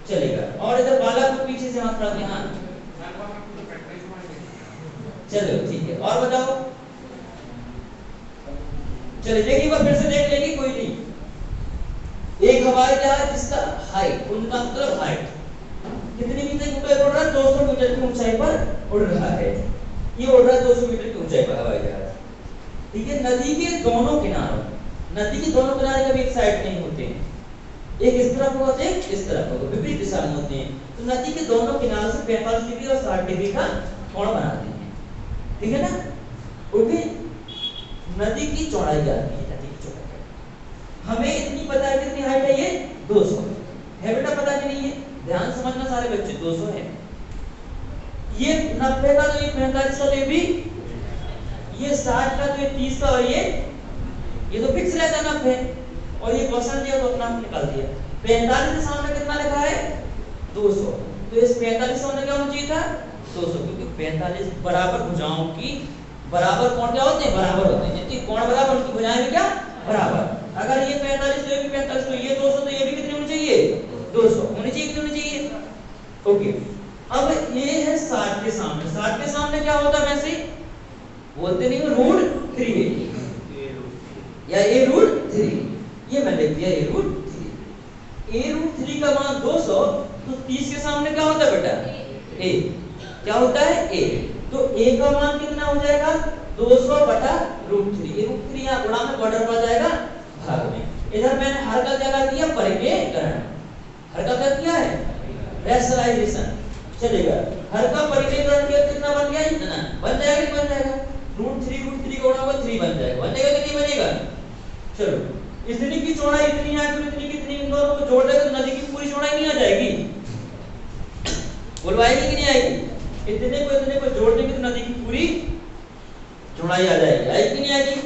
चलेगा। और इधर बालक को पीछे से हाथ खड़ा किया, हाँ चलो ठीक है। और बताओ, चलिए देखिए बार फिर से देख लेंगे, कोई नहीं। एक हवाई जहाज जिसका हाइट, उनका मतलब हाइट कितनी मीटर की ऊंचाई उड़ रहा है 200 मीटर की ऊंचाई पर उड़ रहा है। ये उड़ रहा है 200 मीटर की ऊंचाई पर हवाई जहाज, ठीक है। नदी के दोनों किनारों, नदी के दोनों किनारे कभी एक साइड नहीं होते हैं, एक इस तरफ होते हैं एक इस तरफ होते हैं, विपरीत दिशा में होते हैं। तो नदी के दोनों किनारों से 45 डिग्री और 60 डिग्री का कोण बनाते हैं, ठीक है ना। ओके, नदी की चौड़ाई जाननी है, नदी की चौड़ाई हमें इतनी पता है, कितनी हाइट है ये 200 है बेटा, पता कि नहीं है? ध्यान समझना सारे बच्चे, 200 है। ये 90 का तो ये 45 का तो ये भी, ये 60 का तो ये 30 का, और ये तो फिक्स रहता 90। और ये क्वेश्चन दिया तो अपना निकाल दिया। 45 के सामने कितना लिखा है 200, तो इस 45 के सामने क्या होना चाहिए था 200, क्योंकि 45 बराबर भुजाओं की बराबर कोण क्या होते हैं, बराबर होते हैं। जितनी कोण बराबर उनकी भुजाएं भी क्या बराबर। अगर ये 45 तो ये भी 45, तो ये 200 तो ये भी कितनी होनी चाहिए 200 होनी चाहिए, कितनी होनी चाहिए। ओके, अब ये है 60 के सामने। 60 के सामने क्या होता है, वैसे बोलते नहीं रूट 3 या ए रूट 3, ये मैं लिख दिया ए रूट 3। ए रूट 3 का मान 200, तो 30 के सामने क्या होता है बेटा ए, क्या होता है ए। तो ए का मान कितना हो जाएगा 200 बटा रूट 3। ये रूट 3 यहाँ गुणा में बॉर्डर पर जाएगा भाग में। इधर मैंने हर का क्या कर दिया, परिमेयकरण। हर का क्या किया है, रैशनलाइजेशन। चलेगा, हर का परिमेयकरण किया, कितना बन गया, इतना बन जाएगा, नहीं बन जाएगा, √3 का गुणा 3 बन जाएगा, बनेगा कि नहीं बनेगा। चलो, इतनी की चौड़ाई इतनी है, तो इतनी की इतनी, इन दोनों को जोड़ देगा तो नदी की पूरी चौड़ाई नहीं आ जाएगी, बोलवाएगी कि नहीं आएगी। इतने को जोड़ देंगे तो नदी की पूरी चौड़ाई आ जाएगी, आएगी कि नहीं आएगी।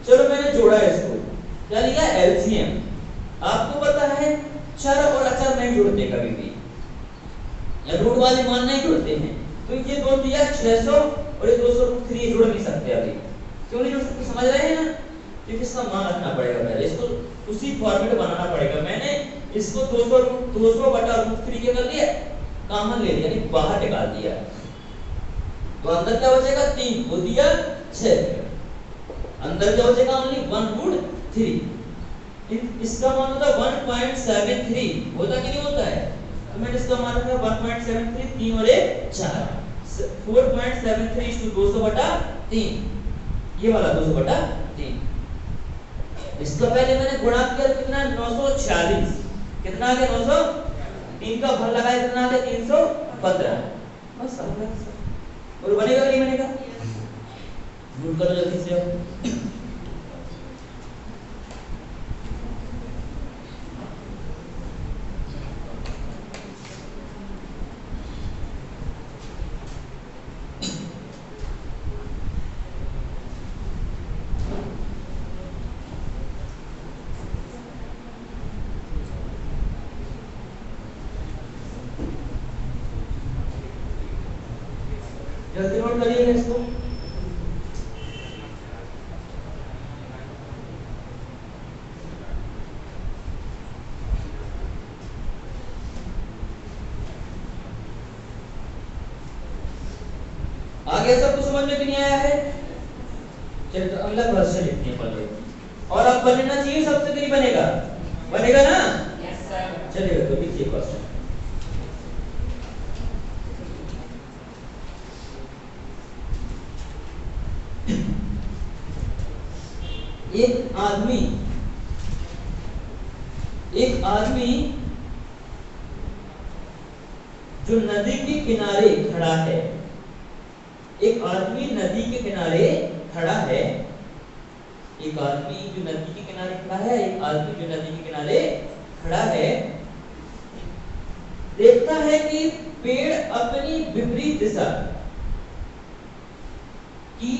चलो मैंने जोड़ा इसको, क्या लिया, एलसीएम। आपको पता है चर और अचर नहीं जुड़ते कभी भी, या रूट वाले मान नहीं जुड़ते हैं, तो ये दो दिया 600 और ये 203 जुड़ नहीं सकते अभी। क्यों नहीं जुड़ सकते, समझ रहे हैं ना, क्योंकि इसका मान रखना पड़ेगा, पहले इसको उसी फॉर्मेट बनाना पड़ेगा। मैंने इसको 200/√3 के कर लिया, कॉमन ले लिया, यानी बाहर निकाल दिया, तो अंदर क्या बचेगा, 3 वो दिया 6, अंदर क्या बचेगा, ओनली 1√3। इसका मान होता है 1.73, होता कि नहीं होता है, तो मैंने इसका मान रखा 1.73, 3 और 1 4, 4.73 200/3, ये वाला 200/3। इसका पहले मैंने गुणा किया, कितना, 946, कितना आ गया, 900, 3 का भर लगाया, कितना आ गया, 315, बस समझ गए। और बनेगा नहीं बनेगा, नोट करो जल्दी से। जल्दी नोट करिएगा इसको। आगे सबको समझ में भी नहीं आया है, चलिए तो अगला क्वेश्चन लिखते हैं पहले, और अब बनना चाहिए सबसे करीब, बनेगा, बनेगा ना, यस सर, चलिए तो लिखिए क्वेश्चन। एक आदमी जो नदी के किनारे खड़ा है, एक आदमी नदी के किनारे खड़ा है, एक आदमी जो नदी के किनारे खड़ा है, एक आदमी जो नदी के किनारे खड़ा है, देखता है कि पेड़ अपनी विपरीत दिशा की,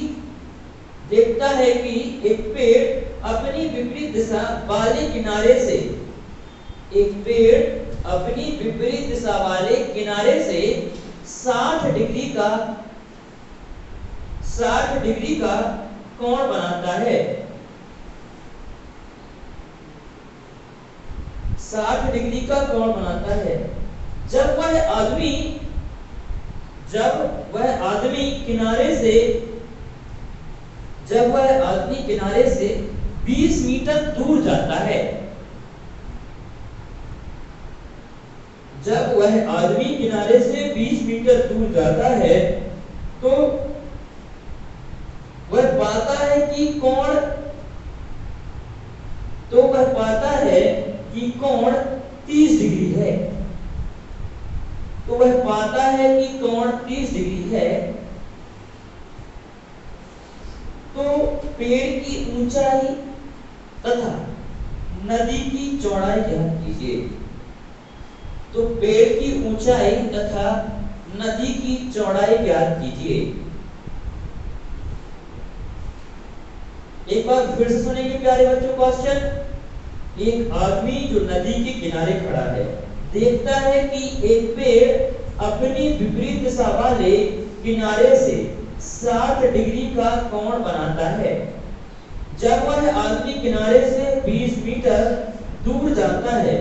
देखता है कि एक पेड़ अपनी विपरीत दिशा वाले किनारे से, एक पेड़ अपनी विपरीत दिशा वाले किनारे से 60 डिग्री का कोण बनाता है, 60 डिग्री का कोण बनाता है। जब वह आदमी किनारे से 20 मीटर दूर जाता है, जब वह आदमी किनारे से 20 मीटर दूर जाता है, तो वह पाता है कि कोण 30 डिग्री है, तो वह पाता है कि कोण 30 डिग्री है। तो पेड़ की ऊंचाई तथा नदी की चौड़ाई ज्ञात कीजिए। तो पेड़ की ऊंचाई तथा नदी की चौड़ाई ज्ञात कीजिए। एक बार फिर से सुनेंगे प्यारे बच्चों क्वेश्चन। एक आदमी जो नदी के किनारे खड़ा है, देखता है कि एक पेड़ अपनी विपरीत दिशा वाले किनारे से 60 डिग्री का कोण बनाता है। जब वह आदमी किनारे से 20 मीटर दूर जाता है,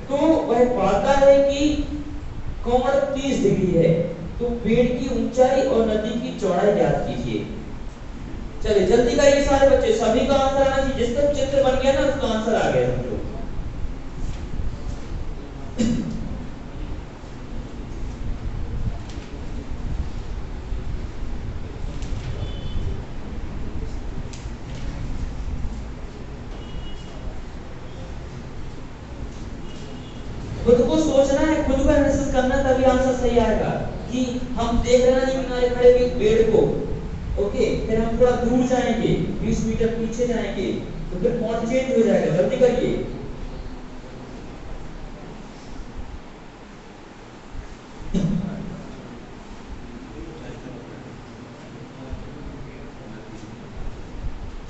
तो वह पाता है कि कोण 30 डिग्री है। तो पेड़ की ऊंचाई और नदी की चौड़ाई ज्ञात कीजिए। चलिए जल्दी करिए सारे बच्चे, सभी का आंसर आना चाहिए। जिसका चित्र बन गया ना उसका आंसर आ गया समझो। खुद को सोचना है, खुद को एनालिसिस करना, तभी आंसर सही आएगा। कि हम देख रहे हैं नदी किनारे खड़े हुए पेड़ को, ओके, फिर हम थोड़ा दूर जाएंगे, 20 मीटर पीछे जाएंगे, तो फिर पॉइंट चेंज हो जाएगा। जल्दी करिए।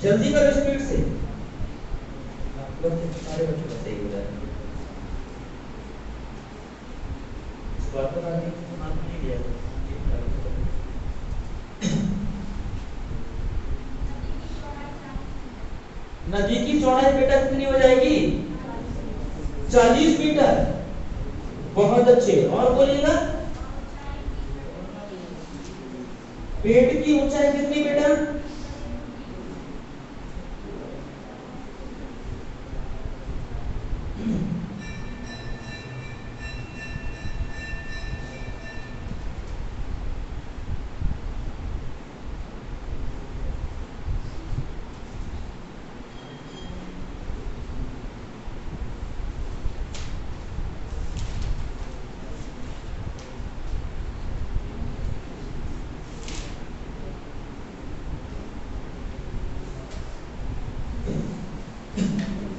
जल्दी करो स्पीड से, सारे बच्चों का सही हो जाएगा। इस बात को नहीं दिया। नदी की चौड़ाई बेटा कितनी हो जाएगी? 40 मीटर। बहुत अच्छे, और बोलिएगा। पेड़ की ऊंचाई कितनी बेटा?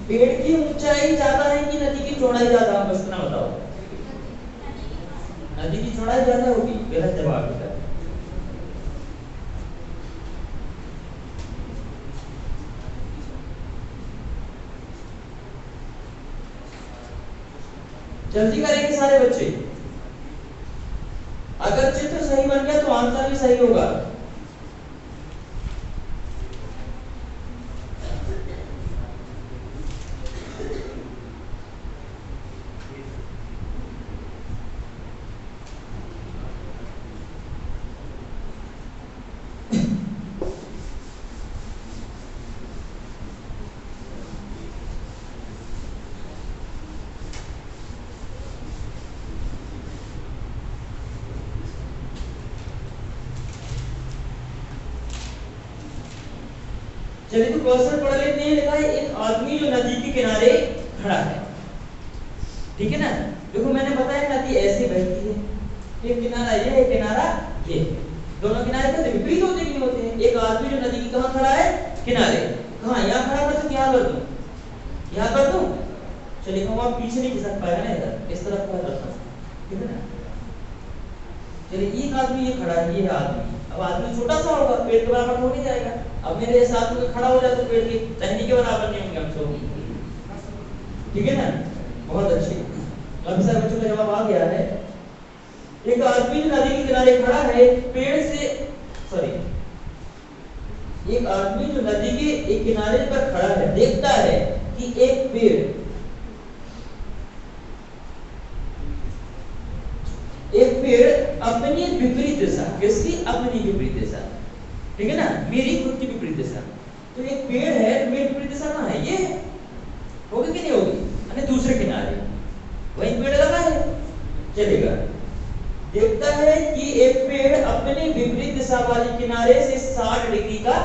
पेड़ की ऊंचाई ज्यादा है कि नदी की चौड़ाई ज्यादा? आप बस इतना बताओ। नदी की चौड़ाई ज्यादा होगी। गलत जवाब है। जल्दी करेंगे सारे बच्चे। अगर चित्र सही बन गया तो आंसर भी सही होगा। चलिए तो क्वेश्चन पढ़ लेते हैं। लिखा है एक आदमी जो नदी के किनारे खड़ा है, ठीक है ना। देखो मैंने बताया नदी ऐसे बहती है, एक किनारा ये है, किनारा ये, दोनों किनारे कैसे विपरीत होते नहीं होते हैं। एक आदमी जो नदी की कहां खड़ा है? किनारे। कहां? यहाँ खड़ा कर सकते, यहाँ कर दूं, यहाँ कर दूं। चलिए कहूँ आप पीछे नहीं खिसक पाएगा ना, इधर इस तरफ का रखना, ठीक है ना। चलिए एक आदमी ये खड़ा है, ये है आदमी। अब आदमी छोटा सा होगा, पेड़ के बराबर हो नहीं जाएगा। अब मेरे साथ में खड़ा हो जाए तो पेड़ की टहनी के बराबर नहीं होंगे हम सब, ठीक है ना। बहुत अच्छे, काफी सारे बच्चों का जवाब आ गया है। एक आदमी जो नदी के किनारे खड़ा है, पेड़ से सॉरी एक आदमी जो नदी के एक किनारे पर खड़ा है, देखता है कि एक पेड़ अपनी विपरीत दिशा, किसकी? अपनी विपरीत दिशा, ठीक है ना, मेरी खुद की विपरीत दिशा। तो एक पेड़ है, मेरी विपरीत दिशा कहाँ है? ये होगी कि नहीं होगी? यानी दूसरे किनारे वही पेड़ लगा है, चलेगा। देखता है कि एक पेड़ अपने विपरीत दिशा वाले किनारे से 60 डिग्री का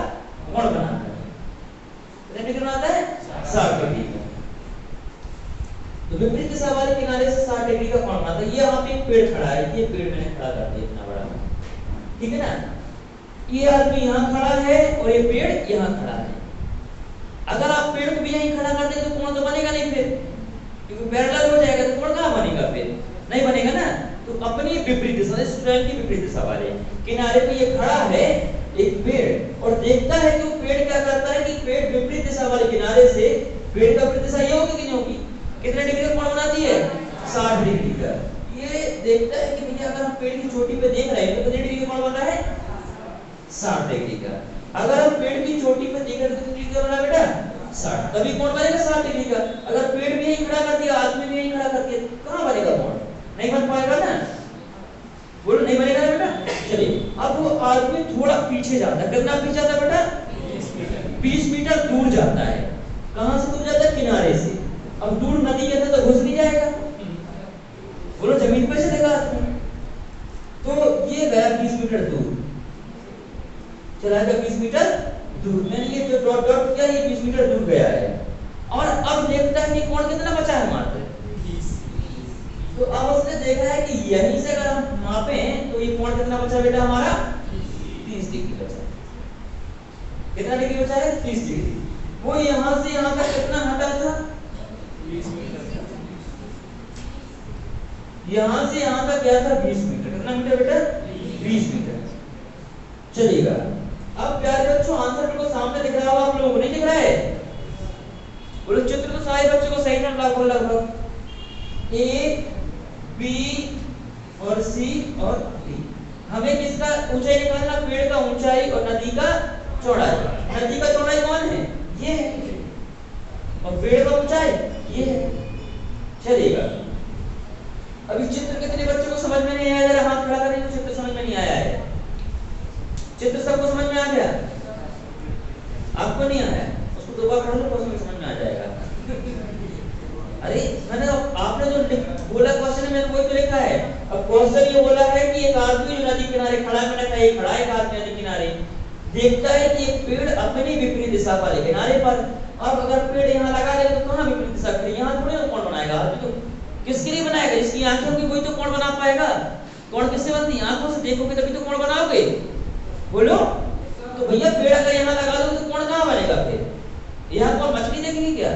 कोण बनाता है। कितने डिग्री बनाता है? 60 डिग्री का। तो विपरीत दिशा वाले किनारे से 60 डिग्री का कोण बनाता है। ये वहां पे एक पेड़ खड़ा है, ये पेड़ मैंने खड़ा कर दिया इतना बड़ा, ठीक है ना। ये आदमी यहाँ खड़ा है और ये पेड़ यहाँ खड़ा है। अगर आप पेड़ को भी यहीं खड़ा कर दें तो कोण तो बनेगा नहीं फिर, क्योंकि पैरेलल हो जाएगा, तो कोण कहाँ बनेगा? फिर नहीं बनेगा ना। तो अपनी विपरीत दिशा, स्वयं की विपरीत दिशा वाले किनारे पे ये खड़ा है एक पेड़, और देखता है कि वो पेड़ क्या करता है कि पेड़ विपरीत दिशा वाले किनारे से, पेड़ का विपरीत दिशा ये होगी कि नहीं होगी? कितने डिग्री का कोण बनाती है? 60 डिग्री का। ये देखता है कि भैया अगर हम पेड़ की चोटी पे देख रहे हैं तो कितने डिग्री का कोण बन रहा है? 60 डिग्री का। अगर हम पेड़ की चोटी पे देख रहे हैं तो कितने डिग्री का बना बेटा? 60। तभी कोण बनेगा 60 डिग्री का। अगर पेड़ भी यहीं खड़ा कर दिया, आदमी भी यहीं खड़ा कर दिया, कहाँ बनेगा कोण? नहीं बन पाएगा ना, बोलो नहीं बनेगा ना बेटा। चलिए अब वो आदमी थोड़ा पीछे जाता है। कितना पीछे जाता है बेटा? 20 मीटर दूर जाता है। कहां से दूर जाता है? किनारे से। अब दूर नदी के अंदर तो घुस नहीं जाएगा, बोलो जमीन पे चलेगा आदमी। तो ये गया 20 मीटर दूर, चला गया 20 मीटर दूर। मैंने ये जो डॉट डॉट किया ये 20 मीटर दूर गया है। और अब देखता है कि कोण कितना बचा है? मात्र तो अब उसने देखा है कि यहीं से अगर हम मापें तो ये कोण कितना बचा बेटा हमारा 30 डिग्री बचा। कितना डिग्री बचा है 30 डिग्री। वो यहां से यहां तक कितना हटा था 20 मीटर। यहां से यहां तक गया था 20 मीटर। कितना मीटर बेटा 20 मीटर। चलिएगा अब प्यारे बच्चों आंसर बिल्कुल सामने दिख रहा होगा आप लोगों को, नहीं दिख रहा है? बोलो चित्र तो सारे बच्चों को सही ना लगभग ए बी और सी और डी। हमें किसका ऊंचाई निकालना, पेड़ का ऊंचाई और नदी का चौड़ाई। नदी का चौड़ाई कौन है ये है और पेड़ का ऊंचाई ये है। चलिएगा अभी चित्र कितने बच्चों को समझ में नहीं आया, जरा हाथ खड़ा करें तो चित्र समझ में नहीं आया है। चित्र सबको समझ में आ गया? आपको नहीं आया उसको दोबारा पढ़ लो, उसमें समझ में आ जाएगा। अरे मैंने आपने जो बोला क्वेश्चन मैंने वही तो लिखा है। अब क्वेश्चन ये बोला है कि एक आदमी जो नदी किनारे खड़ा है, मैंने कहा एक खड़ा है एक आदमी नदी किनारे, देखता है कि एक पेड़ अपनी विपरीत दिशा वाले किनारे पर, अब अगर पेड़ यहाँ लगा देगा तो कहाँ विपरीत दिशा खड़ी, यहाँ थोड़ी ना कोण बनाएगा। आदमी तो किसके लिए बनाएगा, जिसकी आंखें होंगी वही तो कोण बना पाएगा। कोण किससे बनती है, आंखों से देखोगे तभी तो कोण बनाओगे। बोलो तो भैया पेड़ अगर यहाँ लगा दो तो कोण कहाँ बनेगा फिर? यहाँ कौन मछली देखेगी क्या?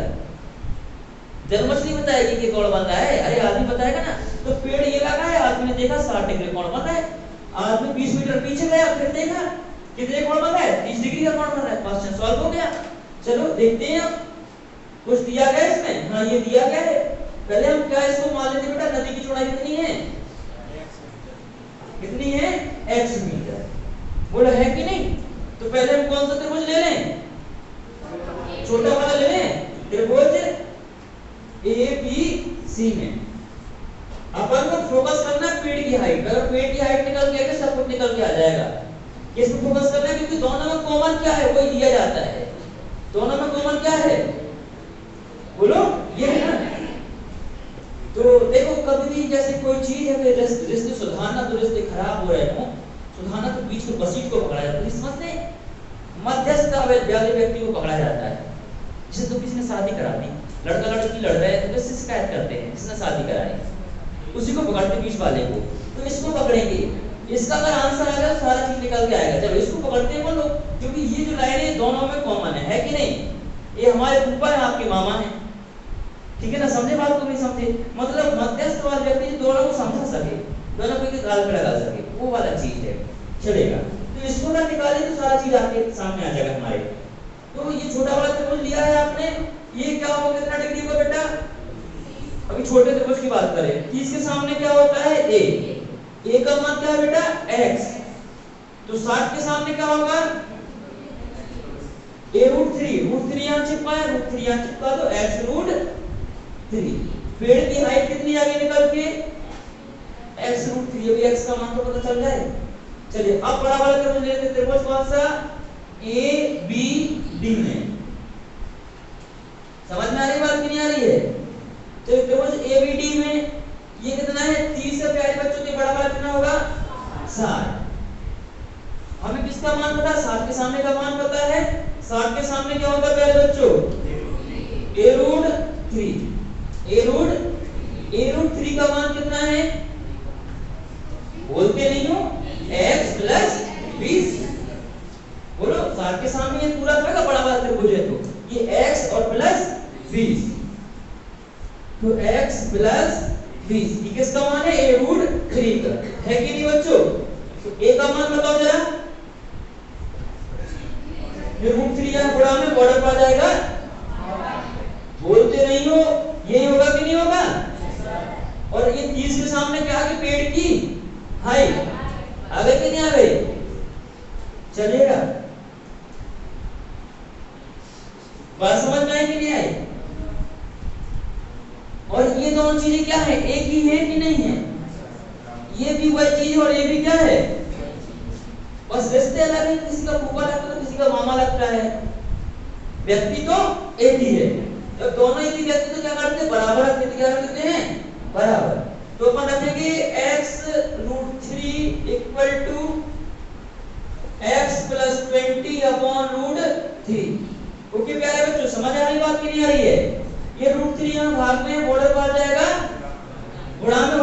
जब मछली बताएगी कि कोण बन रहा है, अरे आदमी बताएगा ना। तो पेड़ ये लगा है, आदमी ने देखा 60 डिग्री कोण बन रहा है। आदमी 20 मीटर पीछे गया, फिर देखा कितने कोण बन रहा है 30 डिग्री का कोण बन रहा है। क्वेश्चन सॉल्व हो गया। चलो देखते हैं अब कुछ दिया गया इसमें। हाँ ये दिया गया है। पहले हम क्या इसको मान लेते बेटा, नदी की चौड़ाई कितनी है, कितनी है x मीटर। बोला है कि नहीं? तो पहले हम कौन सा त्रिभुज ले लें, छोटा वाला ले लें, त्रिभुज ABC में। अपन को फोकस करना पेड़ की हाइट। अगर पेड़ की हाइट निकल गया तो सब कुछ निकल के आ जाएगा। किसमें फोकस करना है, क्योंकि दोनों में कॉमन क्या है वही दिया जाता है। दोनों में कॉमन क्या है बोलो, ये है ना। तो देखो कभी भी जैसे कोई चीज है रिश्ते सुधारना, तो रिश्ते खराब हो रहे हो सुधारना, तो बीच में बसीट को पकड़ा जाता है। समझते मध्यस्थ वाले व्यक्ति को पकड़ा जाता है। जैसे तो किसी ने शादी करा दी, लड़का लड़की लड़ रहे हैं तो इससे शिकायत करते हैं, जिसने शादी कराई उसी को पकड़ते बीच वाले को। तो इसको पकड़ेंगे, इसका अगर आंसर आ गया तो सारा चीज निकल के आएगा। चलो इसको पकड़ते हैं बोलो, क्योंकि ये जो लाइनें दोनों में कॉमन है कि नहीं? ये हमारे ऊपर है, आपके मामा है, ठीक है ना। समझे बात को नहीं समझे? मतलब मध्यस्थ वाले व्यक्ति दोनों को समझा सके, दोनों को गाल पे लगा सके, वो वाला चीज है। चलेगा तो इसको ना निकाले तो सारा चीज आपके सामने आ जाएगा हमारे। तो ये छोटा वाला त्रिभुज लिया है आपने, ये क्या होगा, कितना डिग्री होगा बेटा? अभी छोटे त्रिभुज की बात करें, 30 के सामने क्या होता है a का मान क्या है बेटा x। तो 60 के सामने क्या होगा a√3 यहां चिपका है, √3 यहां चिपका दो, x√3। पेड़ की हाइट कितनी आगे निकल के x√3। अभी x का मान तो पता चल जाए। चलिए अब बड़ा वाला त्रिभुज लेते हैं। त्रिभुज कौन सा, ABD में। समझ में आ रही बात कि नहीं आ रही है? तो त्रिभुज ABD में ये कितना है 30 से प्यारे बच्चों के बड़ा वाला कितना होगा 60। हमें किसका मान पता है, 60 के सामने का मान पता है। 60 के सामने क्या होगा प्यारे बच्चों a√3 का मान कितना है, बोलते नहीं हो, x + 20। बोलो 60 के सामने ये पूरा था बड़ा वाला त्रिभुज है, तो ये x और प्लस 20, तो x + 20 ये किसका मान है a√3 का, है कि नहीं बच्चों? तो a का मान बताओ जरा, √3 यहां गुणा में बॉर्डर पर आ जाएगा, बोलते नहीं हो, यही होगा कि नहीं होगा? और ये 30 के सामने क्या है, पेड़ की हाइट आ गई कि नहीं आ गई? चलेगा, बात समझ में आई कि नहीं आई? और ये दोनों चीजें क्या है, एक ही है कि नहीं है? ये भी वही चीज और ये भी क्या है, बस रिश्ते अलग है, किसी का फूफा लगता है तो किसी का मामा लगता है, व्यक्ति तो एक ही है। जब दोनों एक ही व्यक्ति तो क्या करते हैं, बराबर रखते हैं, क्या रखते हैं बराबर। तो अपन रखेंगे x√3 = x + 20/√3। ओके प्यारे बच्चों, समझ आ रही बात कि नहीं आ रही है? ये √3 यहां भाग में बॉर्डर पर आ जाएगा, गुणा में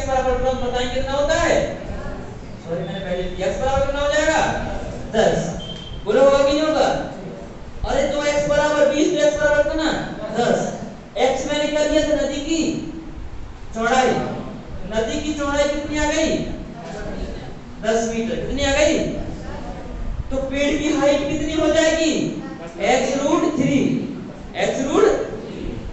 x बराबर तुरंत बताएं कितना होता है, सॉरी मैंने पहले लिया, x बराबर कितना हो जाएगा 10, बोलो होगा कि नहीं होगा। अरे तो x बराबर 20 तो x बराबर कितना 10, x मैंने क्या लिया था नदी की चौड़ाई, नदी की चौड़ाई कितनी आ गई 10 मीटर, कितनी आ गई, तो पेड़ की हाइट कितनी हो जाएगी x√3, x√,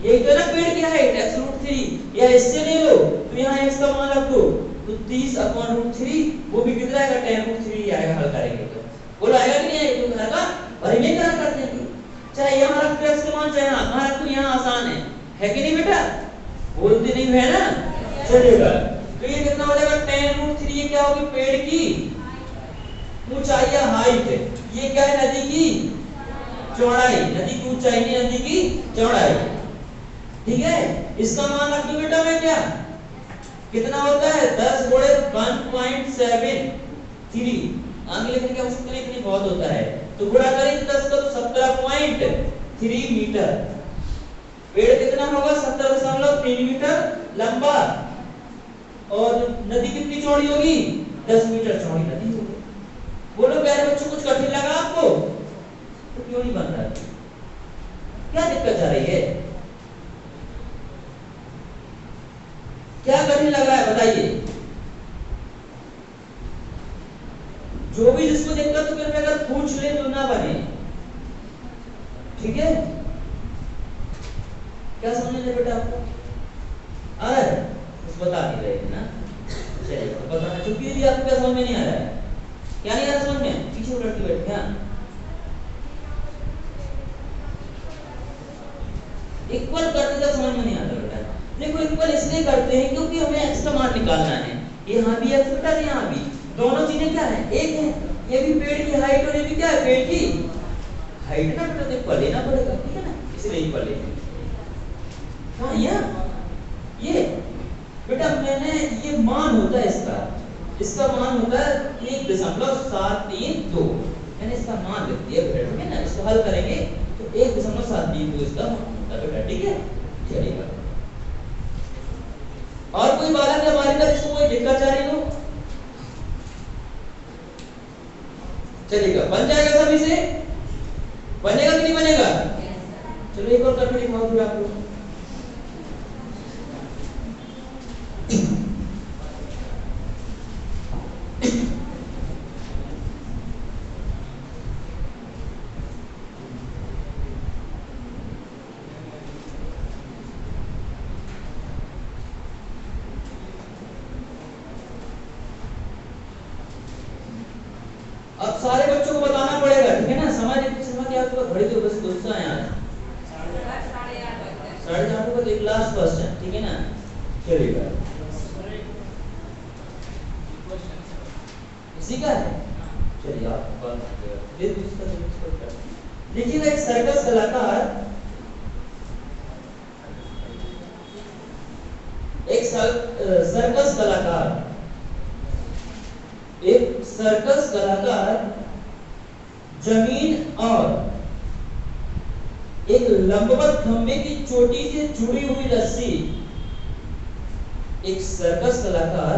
यही तो ना पेड़ की हाइट x√3, या इससे ले लो तो यहाँ x का मान रख दो तो 30/√3, वो भी कितना आएगा 10√3 आएगा, हल करेंगे तो बोलो आएगा कि नहीं आएगा, तुम आएगा और इन्हें क्या करते हैं, चाहे यहाँ रख दो x का मान, चाहे यहाँ रख दो, यहाँ आसान है कि नहीं बेटा, बोलते नहीं है ना, चलेगा। तो ये कितना हो जाएगा 10√3, ये क्या होगी पेड़ की ऊंचाई या हाइट, ये क्या है नदी की चौड़ाई, नदी की ऊंचाई नहीं नदी की चौड़ाई, ठीक है। इसका मान रख दो बेटा मैं क्या कितना होता है 10 गुणे 1.73, आगे लिखने के आवश्यकता नहीं, इतनी बहुत होता है, तो गुणा करें 10 का तो 17.3 मीटर, पेड़ कितना होगा 17.3 मीटर लंबा, और नदी कितनी चौड़ी होगी 10 मीटर चौड़ी नदी होगी। बोलो प्यारे बच्चों कुछ कठिन लगा आपको, तो क्यों नहीं बन रहा है, क्या दिक्कत आ रही है, क्या कठिन लग रहा है बताइए, जो भी जिसको दिक्कत हो कृपया अगर पूछ ले तो ना बने, ठीक है। क्या समझ ले बेटा आपको आ रहा है, कुछ बता नहीं रहे ना, चलिए बताना चुकी यदि आपको क्या समझ में नहीं आ रहा है, क्या नहीं आ रहा समझ में, पीछे उलट के बैठ क्या इक्वल करते तो समझ में नहीं आता बेटा, देखो इक्वल इसलिए करते हैं क्योंकि हमें x का मान निकालना है, यहाँ भी x बेटा यहाँ भी, दोनों चीजें क्या है एक है, ये भी पेड़ की हाइट और ये भी क्या है पेड़ की हाइट ना बेटा, तो इक्वल लेना पड़ेगा, ठीक है ना, इसलिए इक्वल लेंगे। हाँ ये बेटा मैंने ये मान होता है इसका मान होता है 1.732, मैंने इसका मान लिख दिया बेटा, ठीक है ना, इसको हल करेंगे तो 1.732 इसका मान होता है बेटा, ठीक है चलिएगा। और कोई बालक या बालिका जिसको कोई दिक्कत आ रही हो, चलिएगा बन जाएगा सभी से, बनेगा कि नहीं बनेगा, चलो एक और करके दिखाओ फिर आप लोग। अब सारे बच्चों को बताना पड़ेगा, ठीक है ना, समय क्या आपका घड़ी तो बस गुस्सा है आज 8:30 बजे एक लास्ट क्वेश्चन, ठीक है ना, चलिएगा इसी का है, चलिए आप फिर देखिएगा एक सर्कस कलाकार एक सर्कस कलाकार जमीन और एक लंबवत खंभे की चोटी से जुड़ी हुई रस्सी, एक सर्कस कलाकार,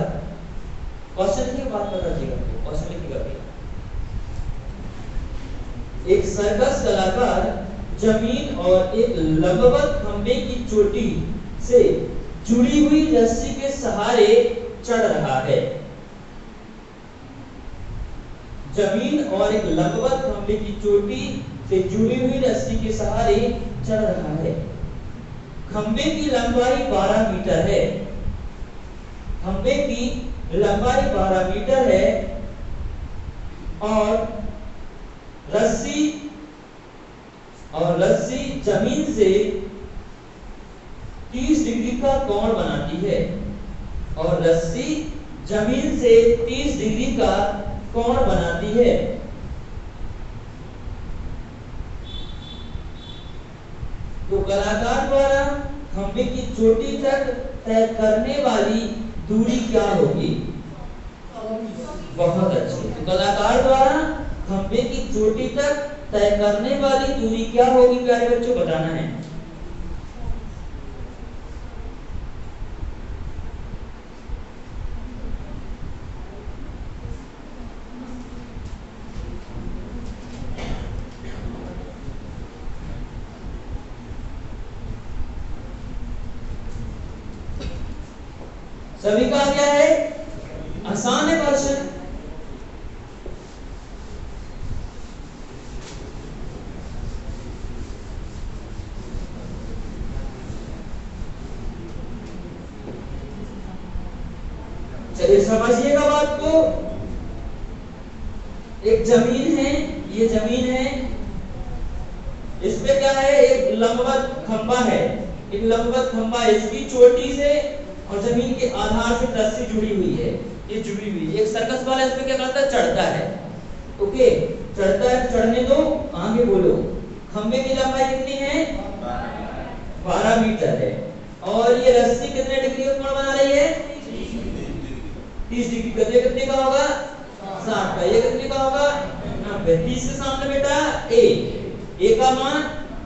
क्वेश्चन की बात कर रखिएगा, क्वेश्चन लिखिएगा, एक सर्कस कलाकार जमीन और एक लंबवत खंभे की चोटी से जुड़ी हुई रस्सी के सहारे चढ़ रहा है, जमीन और एक लंबवत खंभे की चोटी से जुड़ी हुई रस्सी के सहारे चढ़ रहा है, खंभे की लंबाई 12 मीटर है, खंभे की लंबाई 12 मीटर है और रस्सी जमीन से 30 डिग्री का कोण बनाती है, और रस्सी जमीन से 30 डिग्री का कोण बनाती है। तो कलाकार द्वारा खंभे की चोटी तक तय करने वाली दूरी क्या होगी, बहुत अच्छी, तो कलाकार द्वारा खंभे की चोटी तक तय करने वाली दूरी क्या होगी प्यारे बच्चों बताना है। सभी का क्या है, आसान है क्वेश्चन। चलिए समझिएगा बात को। एक जमीन है, ये जमीन है, इस पे क्या है, एक लंबवत खंबा है, एक लंबवत खंबा है, इसकी चोटी से और जमीन के आधार से रस्सी जुड़ी हुई है, ये जुड़ी हुई है। एक सर्कस वाला इस पे क्या करता है, चढ़ता है, ओके, चढ़ता है, चढ़ने दो, आगे बोलो। खंबे की लंबाई कितनी है, 12 मीटर है, और ये रस्सी कितने डिग्री का कोण बना रही है, 30 डिग्री का। ये कितने का होगा, 60 का। ये कितने का होगा, 90। 30 के सामने बेटा ए का मान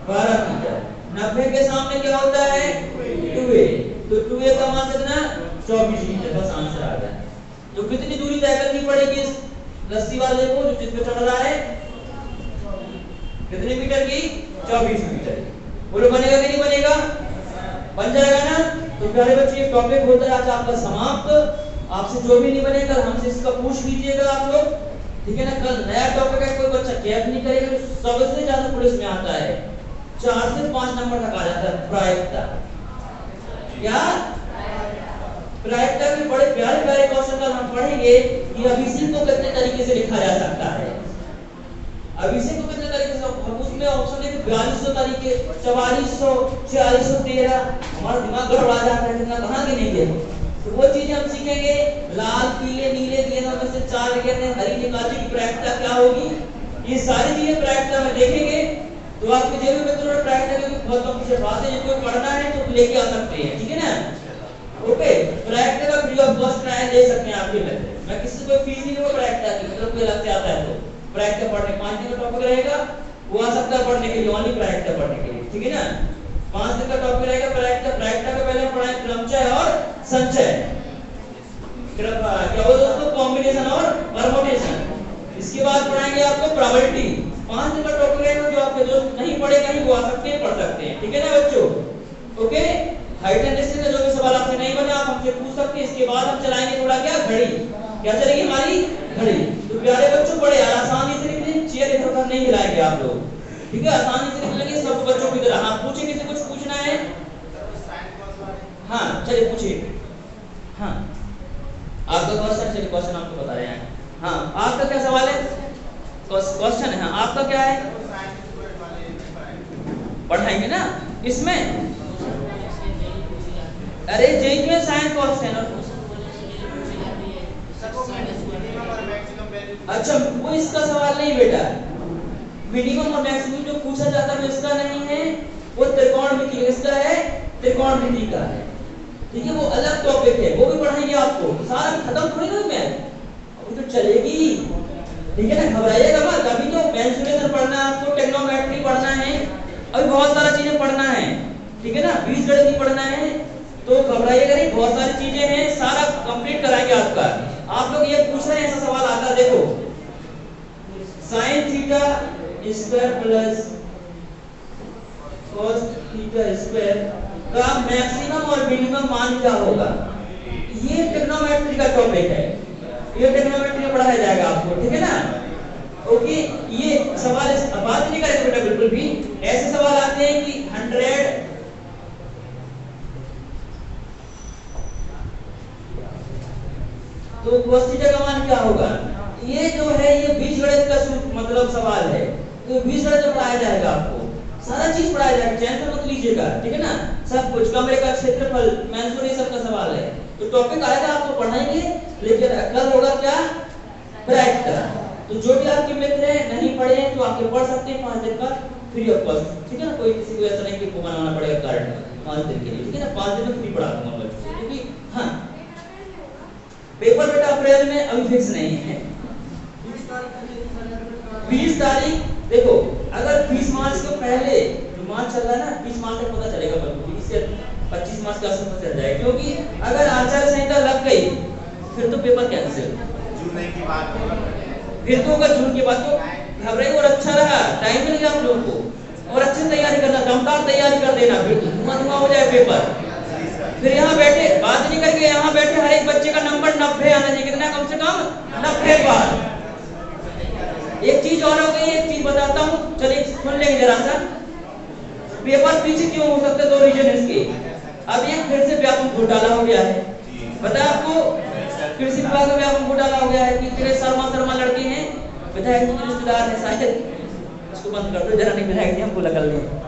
12 मीटर, 90 के सामने क्या होता है, 2a, तो 2a का मान कितना, 24 मीटर। बस आंसर आ गया। तो कितनी दूरी तय करनी पड़ेगी इस रस्सी वाले को जो जिस पे चढ़ रहा है, कितने मीटर की, 24 मीटर। बोलो बनेगा कि नहीं बनेगा, बन जाएगा ना। तो प्यारे बच्चे ये टॉपिक होता है आज आपका समाप्त। आपसे जो भी नहीं बनेगा कल हमसे इसका पूछ लीजिएगा आप लोग, ठीक है ना। कल नया टॉपिक है, कोई बच्चा गैप नहीं करेगा। सबसे ज्यादा पुलिस में आता है 4 से 5 नंबर तक आ जाता है प्रायिकता। क्या प्रायिकता के बड़े प्यारे प्यारे क्वेश्चन कल हम पढ़ेंगे कि अभिषेक को कितने तरीके से लिखा जा सकता है, अभिषेक को कितने तरीके से। उसमें ऑप्शन है 4200 तरीके, 4400, 4613। हमारा दिमाग गड़बड़ा जाता है, कहां के नहीं है। तो वो चीजें हम सीखेंगे। लाल पीले नीले गेंदों में से 4 विकेट हैं, हरी निकासी की प्रायिकता क्या होगी, ये सारी चीजें प्रायिकता में देखेंगे। तो आपके जो भी मित्रों ने प्रायिकता की बहुत कम से बातें जिनको पढ़ना है तो लेके आ सकते हैं, ठीक है ना। ओके, प्रायिकता का फ्री ऑफ कॉस्ट ट्रायल ले सकते हैं आपके मित्र। मैं किसी को फीस नहीं लूंगा प्रायिकता की, मतलब कोई अलग से आता है तो प्रायिकता पढ़ने 5 दिन का टॉपिक रहेगा, वो आ सकता है पढ़ने के लिए, ओनली प्रायिकता पढ़ने के लिए, ठीक है ना। 5 दिन का टॉपिक रहेगा प्रायिकता। प्रायिकता का पहले पढ़ाएं क्रमचय और संचय, क्या बोलते हैं उसको, कॉम्बिनेशन और परमुटेशन। इसके बाद पढ़ाएंगे आपको प्रोबेबिलिटी। 5 दिन का टॉपिक रहेगा, जो आपके दोस्त नहीं पढ़े कहीं वो आ सकते हैं, पढ़ सकते हैं, ठीक है ना बच्चों। ओके, हाइट एंड डिस्टेंस का जो भी सवाल आपसे नहीं बने आप हमसे पूछ सकते हैं। इसके बाद हम चलाएंगे थोड़ा क्या, घड़ी। क्या चलेगी हमारी, घड़ी। तो प्यारे बच्चों बड़े आसानी से निकलेंगे, चेयर इधर उधर नहीं हिलाएंगे आप लोग, ठीक है, आसानी से निकलेंगे सब बच्चों की तरह। हाँ पूछे, किसी कुछ पूछना है, हाँ चलिए पूछिए। हाँ आपका क्वेश्चन, चलिए क्वेश्चन आपको बता रहे हैं। हाँ आपका क्या सवाल है, क्वेश्चन है, हाँ आपका क्या है, पढ़ाएंगे ना इसमें। अरे जेई में साइंस क्वेश्चन, अच्छा वो इसका सवाल नहीं बेटा। मिनिमम और मैक्सिमम जो पूछा जाता है इसका नहीं है, वो त्रिकोणमिति इसका है, त्रिकोणमिति का है, ठीक है, वो अलग टॉपिक है, वो भी पढ़ाएंगे आपको। सारा खत्म थोड़ी ना मैं, अभी तो चलेगी, ठीक है ना, घबराइएगा मत। अभी तो मेंसुरेशन पढ़ना है आपको, टेक्नोमेट्री पढ़ना है, अभी बहुत सारा चीजें पढ़ना है, ठीक है ना, बीजगणित पढ़ना है, तो घबराइएगा नहीं, बहुत सारी चीजें हैं, सारा कंप्लीट कराएंगे आपका। आप लोग ये पूछ रहे हैं, ऐसा सवाल आता है, देखो sin theta square plus cos theta square का मैक्सिमम और मिनिमम मान क्या होगा। ये ट्रिग्नोमेट्री का टॉपिक है, ये ट्रिग्नोमेट्री में पढ़ाया जाएगा आपको, ठीक है ना। ओके, ये सवाल बात नहीं करेंगे बेटा बिल्कुल भी। ऐसे सवाल आते हैं कि 100 तो cos थीटा का मान क्या होगा। ये जो है ये बीजगणित का मतलब सवाल है, तो बीजगणित पढ़ाया जाएगा आपको, सारा चीज पढ़ाया जाएगा, टेंशन मत लीजिएगा, ठीक है ना। सब कुछ, कमरे का क्षेत्रफल, मेंसुरेशन का सवाल है, तो टॉपिक आएगा आपको पढ़ाएंगे। लेकिन कल होगा क्या, प्रायिकता। तो जो भी आपके मित्र हैं नहीं पढ़े हैं तो आके पढ़ सकते हैं 5 दिन का फ्री ऑफ कॉस्ट, ठीक है ना। कोई किसी को ऐसा नहीं कि बनाना पड़ेगा कार्ड 5 दिन के लिए, ठीक है ना। 5 दिन में फ्री पढ़ा दूंगा बच्चों को, क्योंकि हाँ पेपर बेटा अप्रैल में अभी फिक्स नहीं है। 20 तारीख देखो, अगर 20 मार्च के पहले जो मार्च चल रहा है ना, 20 मार्च तक पता चलेगा बच्चों, इससे 25 मार्च के आसपास चल जाएगा, क्योंकि अगर आचार संहिता लग गई फिर तो पेपर कैंसिल, जून की बात फिर तो होगा, जून के बाद तो घबराइए। और अच्छा रहा, टाइम मिल गया आप लोगों को, और अच्छे तैयारी करना, दमदार तैयारी कर देना, फिर धुआं धुआं हो जाए पेपर, फिर यहाँ बैठे बात नहीं करके यहाँ बैठे हर एक बच्चे का नंबर 90 आना चाहिए। कितना कम से कम 90 बार। एक चीज और हो गई, एक चीज बताता हूँ, चलिए सुन लेंगे जरा सा। पेपर पीछे क्यों हो सकते, दो रीजन है इसके। अब एक फिर से व्यापक घोटाला हो गया है, पता है आपको, कृषि विभाग में व्यापक घोटाला हो गया है कि तेरे शर्मा लड़के हैं, विधायक जी के रिश्तेदार है शायद, इसको बंद कर दो जरा, नहीं विधायक जी हमको लगा लें।